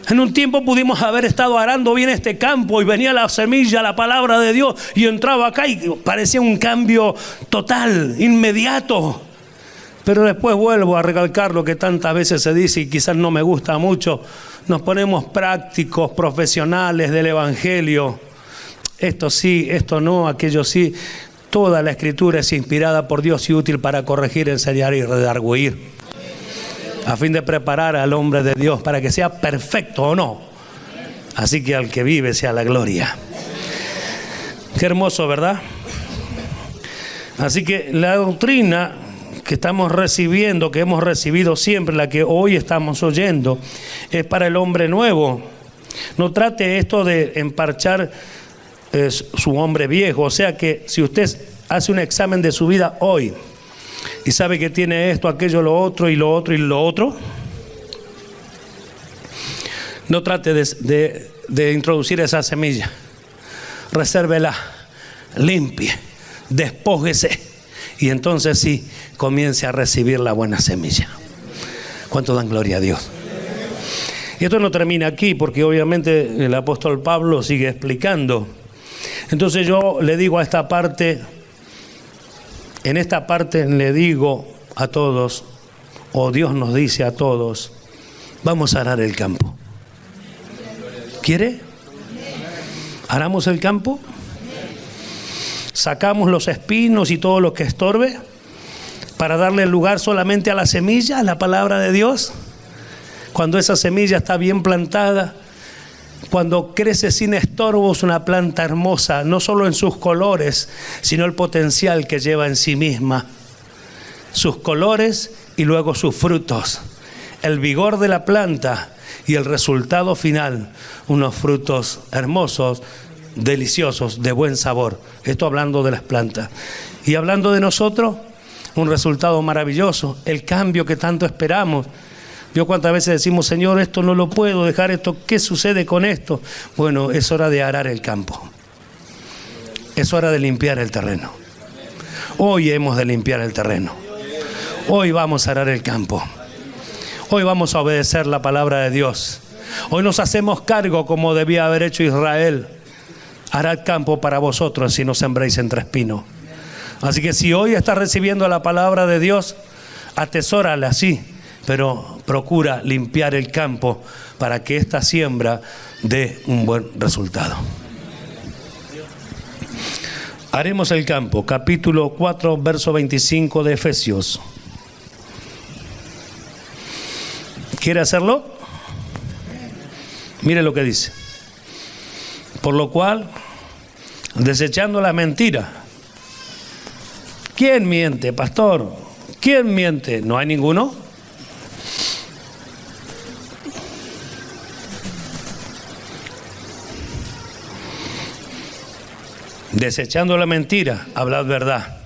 En un tiempo pudimos haber estado arando bien este campo y venía la semilla, la palabra de Dios, y entraba acá y parecía un cambio total, inmediato. Pero después vuelvo a recalcar lo que tantas veces se dice y quizás no me gusta mucho. Nos ponemos prácticos, profesionales del Evangelio. Esto sí, esto no, aquello sí. Toda la Escritura es inspirada por Dios y útil para corregir, enseñar y redarguir, a fin de preparar al hombre de Dios para que sea perfecto o no. Así que al que vive sea la gloria. Qué hermoso, ¿verdad? Así que la doctrina que estamos recibiendo, que hemos recibido siempre, la que hoy estamos oyendo, es para el hombre nuevo. No trate esto de emparchar su hombre viejo. O sea que si usted hace un examen de su vida hoy y sabe que tiene esto, aquello, lo otro y lo otro y lo otro, no trate de introducir esa semilla. Resérvela, limpie, despójese y entonces sí comience a recibir la buena semilla. ¿Cuánto dan gloria a Dios? Y esto no termina aquí, porque obviamente el apóstol Pablo sigue explicando. Entonces yo le digo a esta parte, en esta parte le digo a todos, o Dios nos dice a todos, vamos a arar el campo. ¿Quiere? ¿Aramos el campo? ¿Sacamos los espinos y todo lo que estorbe para darle lugar solamente a la semilla, a la palabra de Dios? Cuando esa semilla está bien plantada, cuando crece sin estorbos, una planta hermosa, no solo en sus colores, sino el potencial que lleva en sí misma. Sus colores y luego sus frutos. El vigor de la planta y el resultado final, unos frutos hermosos, deliciosos, de buen sabor. Esto hablando de las plantas. Y hablando de nosotros, un resultado maravilloso, el cambio que tanto esperamos. Yo cuántas veces decimos, Señor, esto no lo puedo dejar, esto, ¿qué sucede con esto? Bueno, es hora de arar el campo. Es hora de limpiar el terreno. Hoy hemos de limpiar el terreno. Hoy vamos a arar el campo. Hoy vamos a obedecer la palabra de Dios. Hoy nos hacemos cargo como debía haber hecho Israel. Harad campo para vosotros si no sembréis entre espinos. Así que si hoy estás recibiendo la palabra de Dios, atesórala, sí, pero procura limpiar el campo para que esta siembra dé un buen resultado. Haremos el campo, capítulo 4, verso 25 de Efesios. ¿Quiere hacerlo? Mire lo que dice. Por lo cual, desechando la mentira. ¿Quién miente, pastor? ¿Quién miente? ¿No hay ninguno? Desechando la mentira, hablad verdad.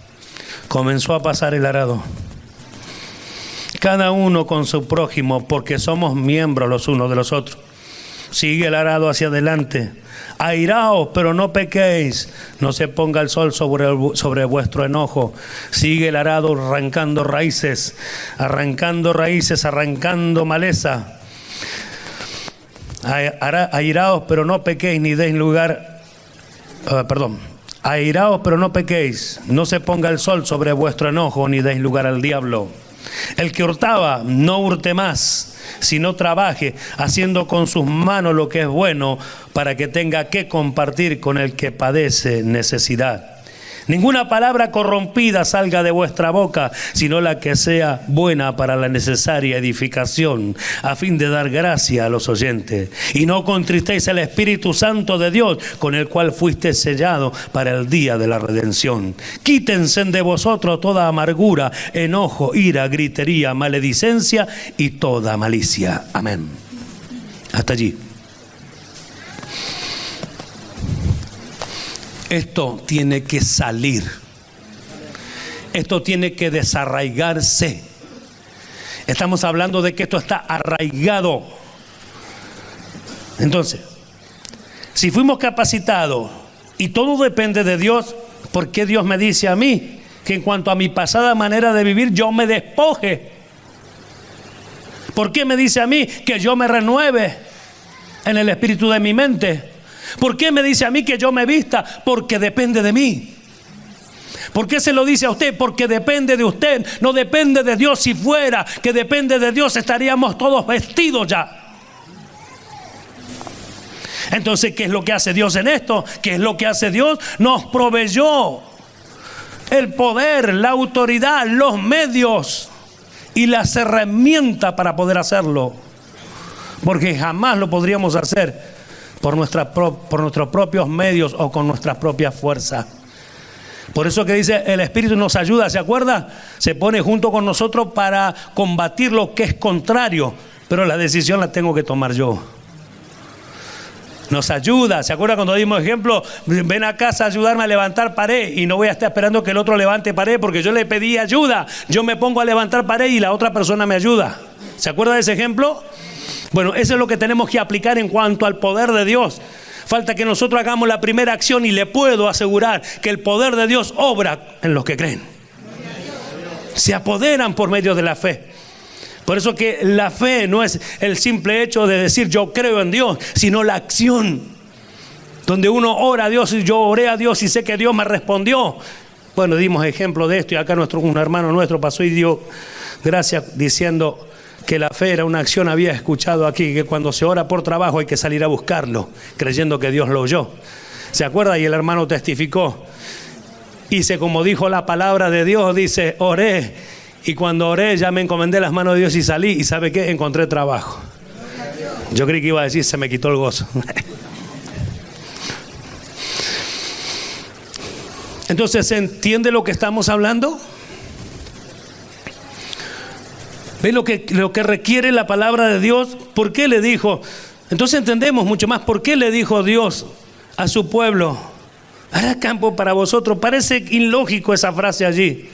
Comenzó a pasar el arado. Cada uno con su prójimo, porque somos miembros los unos de los otros. Sigue el arado hacia adelante. Airaos, pero no pequéis. No se ponga el sol sobre vuestro enojo. Sigue el arado arrancando raíces, arrancando maleza. Airaos, pero no pequéis, ni deis lugar. Airaos, pero no pequéis. No se ponga el sol sobre vuestro enojo, ni deis lugar al diablo. El que hurtaba, no hurte más, sino trabaje, haciendo con sus manos lo que es bueno, para que tenga que compartir con el que padece necesidad. Ninguna palabra corrompida salga de vuestra boca, sino la que sea buena para la necesaria edificación, a fin de dar gracia a los oyentes. Y no contristéis el Espíritu Santo de Dios, con el cual fuiste sellado para el día de la redención. Quítense de vosotros toda amargura, enojo, ira, gritería, maledicencia y toda malicia. Amén. Hasta allí. Esto tiene que salir. Esto tiene que desarraigarse. Estamos hablando de que esto está arraigado. Entonces, si fuimos capacitados y todo depende de Dios, ¿por qué Dios me dice a mí que en cuanto a mi pasada manera de vivir, yo me despoje. ¿Por qué me dice a mí que yo me renueve en el espíritu de mi mente? ¿Por qué me dice a mí que yo me vista? Porque depende de mí. ¿Por qué se lo dice a usted? Porque depende de usted, no depende de Dios. Si fuera que depende de Dios, estaríamos todos vestidos ya. Entonces, ¿qué es lo que hace Dios en esto? ¿Qué es lo que hace Dios? Nos proveyó el poder, la autoridad, los medios y las herramientas para poder hacerlo. Porque jamás lo podríamos hacer por nuestros propios medios o con nuestras propias fuerzas. Por eso que dice, el Espíritu nos ayuda, ¿se acuerda? Se pone junto con nosotros para combatir lo que es contrario, pero la decisión la tengo que tomar yo. Nos ayuda, ¿se acuerda cuando dimos ejemplo? Ven a casa a ayudarme a levantar pared y no voy a estar esperando que el otro levante pared porque yo le pedí ayuda. Yo me pongo a levantar pared y la otra persona me ayuda. ¿Se acuerda de ese ejemplo? Bueno, eso es lo que tenemos que aplicar en cuanto al poder de Dios. Falta que nosotros hagamos la primera acción y le puedo asegurar que el poder de Dios obra en los que creen. Se apoderan por medio de la fe. Por eso que la fe no es el simple hecho de decir yo creo en Dios, sino la acción. Donde uno ora a Dios y yo oré a Dios y sé que Dios me respondió. Bueno, dimos ejemplo de esto y acá un hermano nuestro pasó y dio gracias diciendo que la fe era una acción. Había escuchado aquí que cuando se ora por trabajo hay que salir a buscarlo, creyendo que Dios lo oyó. ¿Se acuerda? Y el hermano testificó. Hice como dijo la palabra de Dios, dice, oré. Y cuando oré ya me encomendé las manos de Dios y salí. ¿Y sabe qué? Encontré trabajo. Yo creí que iba a decir, se me quitó el gozo. Entonces, ¿se entiende lo que estamos hablando? ¿Ve lo que requiere la palabra de Dios? ¿Por qué le dijo? Entonces entendemos mucho más. ¿Por qué le dijo Dios a su pueblo? Hará campo para vosotros. Parece ilógico esa frase allí.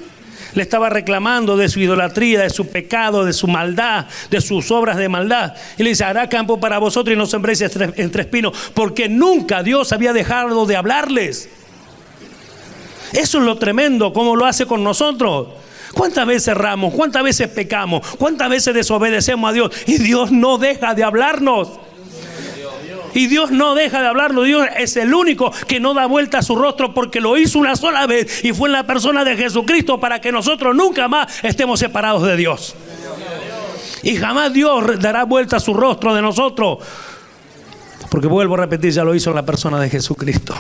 Le estaba reclamando de su idolatría, de su pecado, de su maldad, de sus obras de maldad. Y le dice, hará campo para vosotros y no sembréis entre espinos. Porque nunca Dios había dejado de hablarles. Eso es lo tremendo, como lo hace con nosotros. ¿Cuántas veces erramos? ¿Cuántas veces pecamos? ¿Cuántas veces desobedecemos a Dios? Y Dios no deja de hablarnos. Y Dios no deja de hablarlo. Dios es el único que no da vuelta a su rostro porque lo hizo una sola vez y fue en la persona de Jesucristo para que nosotros nunca más estemos separados de Dios. Y jamás Dios dará vuelta a su rostro de nosotros. Porque vuelvo a repetir, ya lo hizo en la persona de Jesucristo.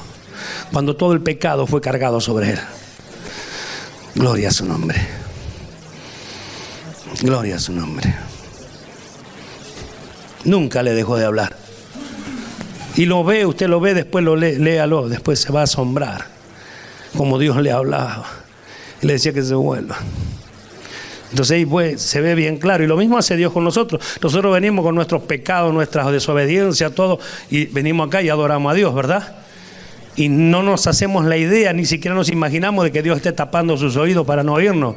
Cuando todo el pecado fue cargado sobre Él. Gloria a su nombre. Gloria a su nombre. Nunca le dejó de hablar. Y lo ve, usted lo ve, después lo léalo, después se va a asombrar como Dios le hablaba y le decía que se vuelva. Entonces ahí pues, se ve bien claro, y lo mismo hace Dios con nosotros. Nosotros venimos con nuestros pecados, nuestras desobediencias, todo, y venimos acá y adoramos a Dios, ¿verdad? Y no nos hacemos la idea, ni siquiera nos imaginamos de que Dios esté tapando sus oídos para no oírnos.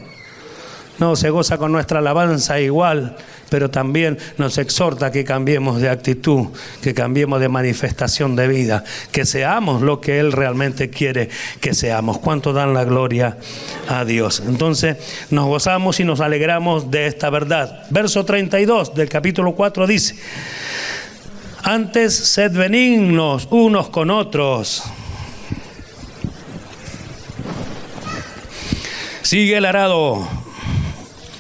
No, se goza con nuestra alabanza igual, pero también nos exhorta a que cambiemos de actitud, que cambiemos de manifestación de vida, que seamos lo que Él realmente quiere que seamos. ¿Cuánto dan la gloria a Dios? Entonces nos gozamos y nos alegramos de esta verdad. Verso 32 del capítulo 4 dice: antes sed benignos unos con otros. Sigue el arado.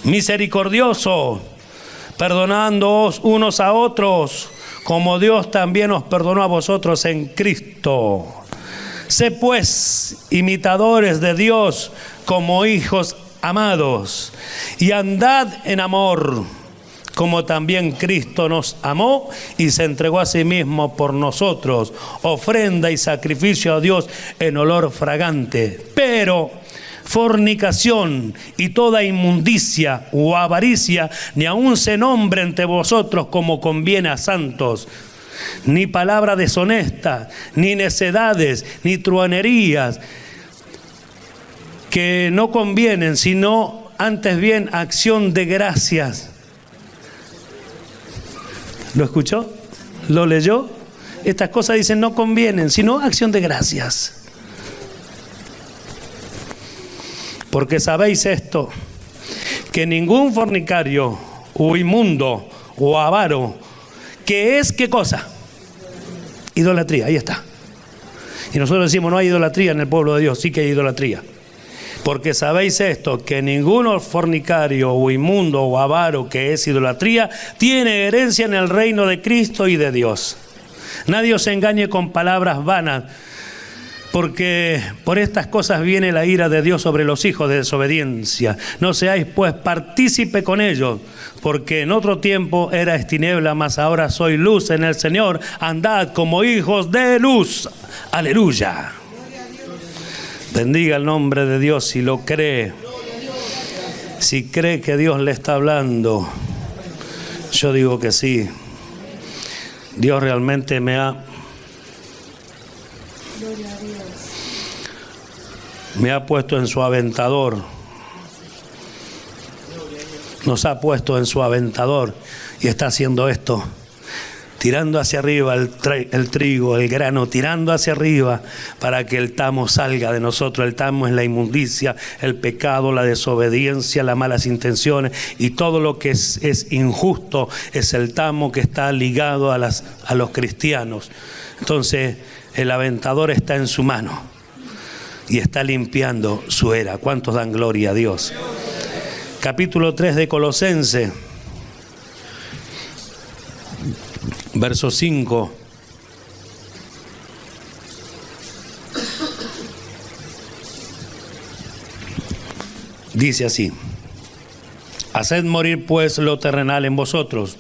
Misericordioso, perdonándoos unos a otros, como Dios también os perdonó a vosotros en Cristo. Sé pues imitadores de Dios como hijos amados, y andad en amor, como también Cristo nos amó y se entregó a sí mismo por nosotros, ofrenda y sacrificio a Dios en olor fragante. Pero fornicación y toda inmundicia o avaricia ni aun se nombre entre vosotros como conviene a santos, ni palabra deshonesta, ni necedades, ni truanerías, que no convienen, sino antes bien acción de gracias. ¿Lo escuchó? ¿Lo leyó? Estas cosas dicen no convienen, sino acción de gracias. Porque sabéis esto, que ningún fornicario o inmundo o avaro, que es, ¿qué cosa? Idolatría, ahí está. Y nosotros decimos, no hay idolatría en el pueblo de Dios. Sí que hay idolatría. Porque sabéis esto, que ninguno fornicario o inmundo o avaro, que es idolatría, tiene herencia en el reino de Cristo y de Dios. Nadie os engañe con palabras vanas, porque por estas cosas viene la ira de Dios sobre los hijos de desobediencia. No seáis pues partícipe con ellos, porque en otro tiempo erais tiniebla, mas ahora sois luz en el Señor. Andad como hijos de luz. Aleluya. Bendiga el nombre de Dios si lo cree. Si cree que Dios le está hablando, yo digo que sí. Dios realmente me ha puesto en su aventador. Nos ha puesto en su aventador y está haciendo esto. Tirando hacia arriba el trigo, el grano, tirando hacia arriba para que el tamo salga de nosotros. El tamo es la inmundicia, el pecado, la desobediencia, las malas intenciones y todo lo que es injusto es el tamo que está ligado a los cristianos. Entonces el aventador está en su mano y está limpiando su era. ¿Cuántos dan gloria a Dios? Capítulo 3 de Colosenses. Verso 5. Dice así: haced morir pues lo terrenal en vosotros: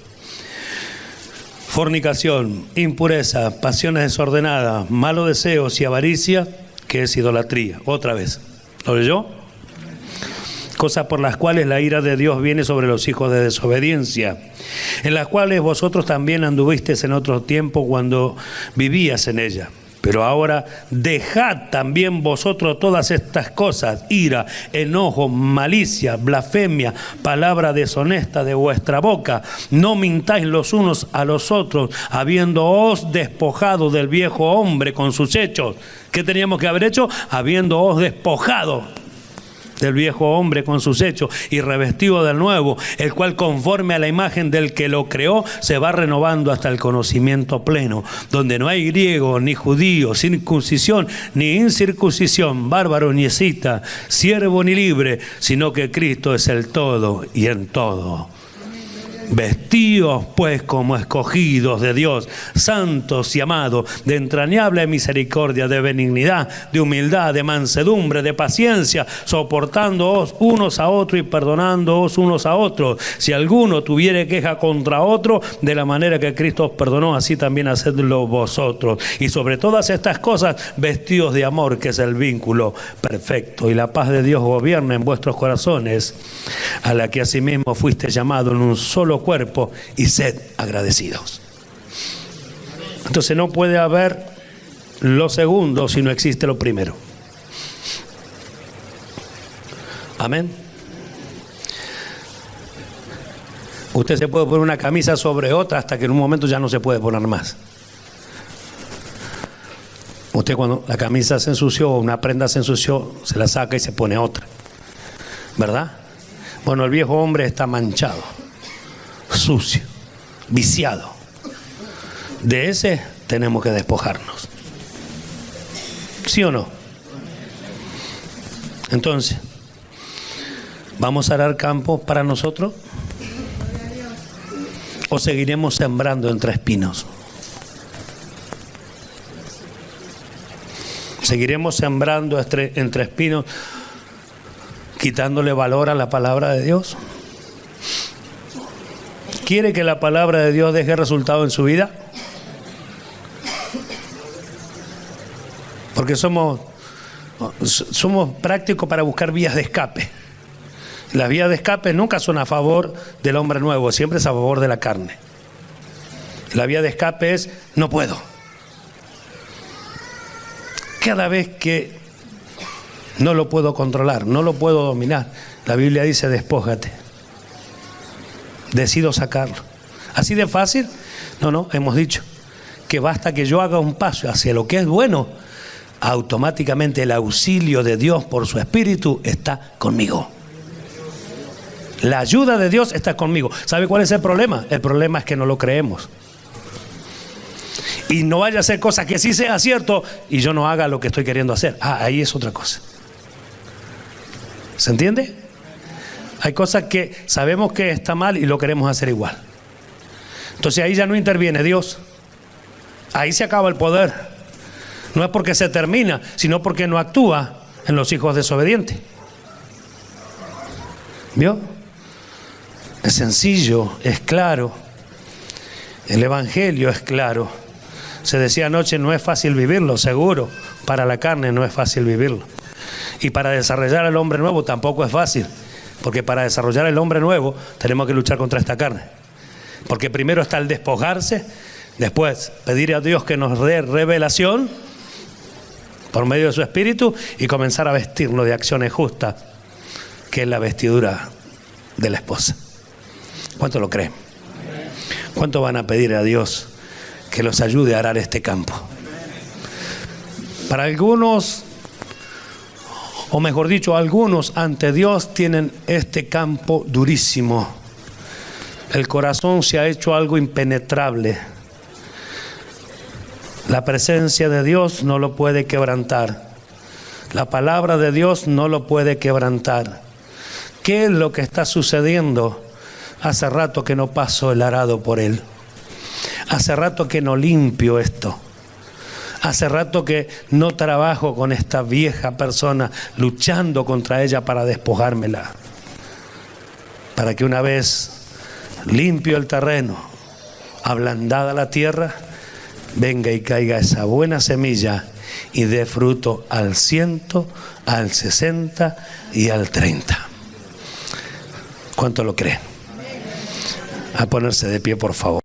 fornicación, impureza, pasiones desordenadas, malos deseos y avaricia, que es idolatría. Otra vez. ¿Lo leyó? Cosas por las cuales la ira de Dios viene sobre los hijos de desobediencia, en las cuales vosotros también anduvisteis en otro tiempo cuando vivías en ella. Pero ahora dejad también vosotros todas estas cosas: ira, enojo, malicia, blasfemia, palabra deshonesta de vuestra boca. No mintáis los unos a los otros, habiéndoos despojado del viejo hombre con sus hechos. ¿Qué teníamos que haber hecho? Habiéndoos despojado del viejo hombre con sus hechos y revestido del nuevo, el cual conforme a la imagen del que lo creó se va renovando hasta el conocimiento pleno, donde no hay griego ni judío, circuncisión ni incircuncisión, bárbaro ni escita, siervo ni libre, sino que Cristo es el todo y en todo. Vestíos pues como escogidos de Dios, santos y amados, de entrañable misericordia, de benignidad, de humildad, de mansedumbre, de paciencia, soportándoos unos a otros y perdonándoos unos a otros. Si alguno tuviere queja contra otro, de la manera que Cristo os perdonó, así también hacedlo vosotros. Y sobre todas estas cosas, vestidos de amor, que es el vínculo perfecto. Y la paz de Dios gobierna en vuestros corazones, a la que asimismo fuiste llamado en un solo cuerpo, y sed agradecidos. Entonces no puede haber lo segundo si no existe lo primero. Amén. Usted se puede poner una camisa sobre otra hasta que en un momento ya no se puede poner más. Usted, cuando la camisa se ensució o una prenda se ensució, se la saca y se pone otra, ¿verdad? Bueno, el viejo hombre está manchado, sucio, viciado. De ese tenemos que despojarnos. ¿Sí o no? Entonces, ¿vamos a arar campos para nosotros? ¿O seguiremos sembrando entre espinos? ¿Seguiremos sembrando entre espinos, quitándole valor a la palabra de Dios? ¿Quiere que la palabra de Dios deje resultado en su vida? Porque somos prácticos para buscar vías de escape. Las vías de escape nunca son a favor del hombre nuevo, siempre es a favor de la carne. La vía de escape es: no puedo. Cada vez que no lo puedo controlar, no lo puedo dominar, la Biblia dice: despójate. Decido sacarlo. ¿Así de fácil? No, hemos dicho que basta que yo haga un paso hacia lo que es bueno automáticamente el auxilio de Dios por su Espíritu está conmigo. La ayuda de Dios está conmigo. ¿Sabe cuál es el problema? El problema es que no lo creemos. Y no vaya a hacer cosas que sí sea cierto y yo no haga lo que estoy queriendo hacer. Ahí es otra cosa. ¿Se entiende? Hay cosas que sabemos que está mal y lo queremos hacer igual. Entonces ahí ya no interviene Dios. Ahí se acaba el poder. No es porque se termina, sino porque no actúa en los hijos desobedientes. ¿Vio? Es sencillo, es claro. El Evangelio es claro. Se decía anoche, no es fácil vivirlo, seguro. Para la carne no es fácil vivirlo. Y para desarrollar el hombre nuevo tampoco es fácil. Porque para desarrollar el hombre nuevo tenemos que luchar contra esta carne. Porque primero está el despojarse, después pedir a Dios que nos dé revelación por medio de su Espíritu y comenzar a vestirnos de acciones justas, que es la vestidura de la esposa. ¿Cuánto lo creen? ¿Cuánto van a pedir a Dios que los ayude a arar este campo? Para algunos, o mejor dicho, algunos ante Dios tienen este campo durísimo. El corazón se ha hecho algo impenetrable. La presencia de Dios no lo puede quebrantar. La palabra de Dios no lo puede quebrantar. ¿Qué es lo que está sucediendo? Hace rato que no paso el arado por él. Hace rato que no limpio esto. Hace rato que no trabajo con esta vieja persona, luchando contra ella para despojármela. Para que una vez limpio el terreno, ablandada la tierra, venga y caiga esa buena semilla y dé fruto al 100, al 60 y al 30. ¿Cuánto lo creen? A ponerse de pie, por favor.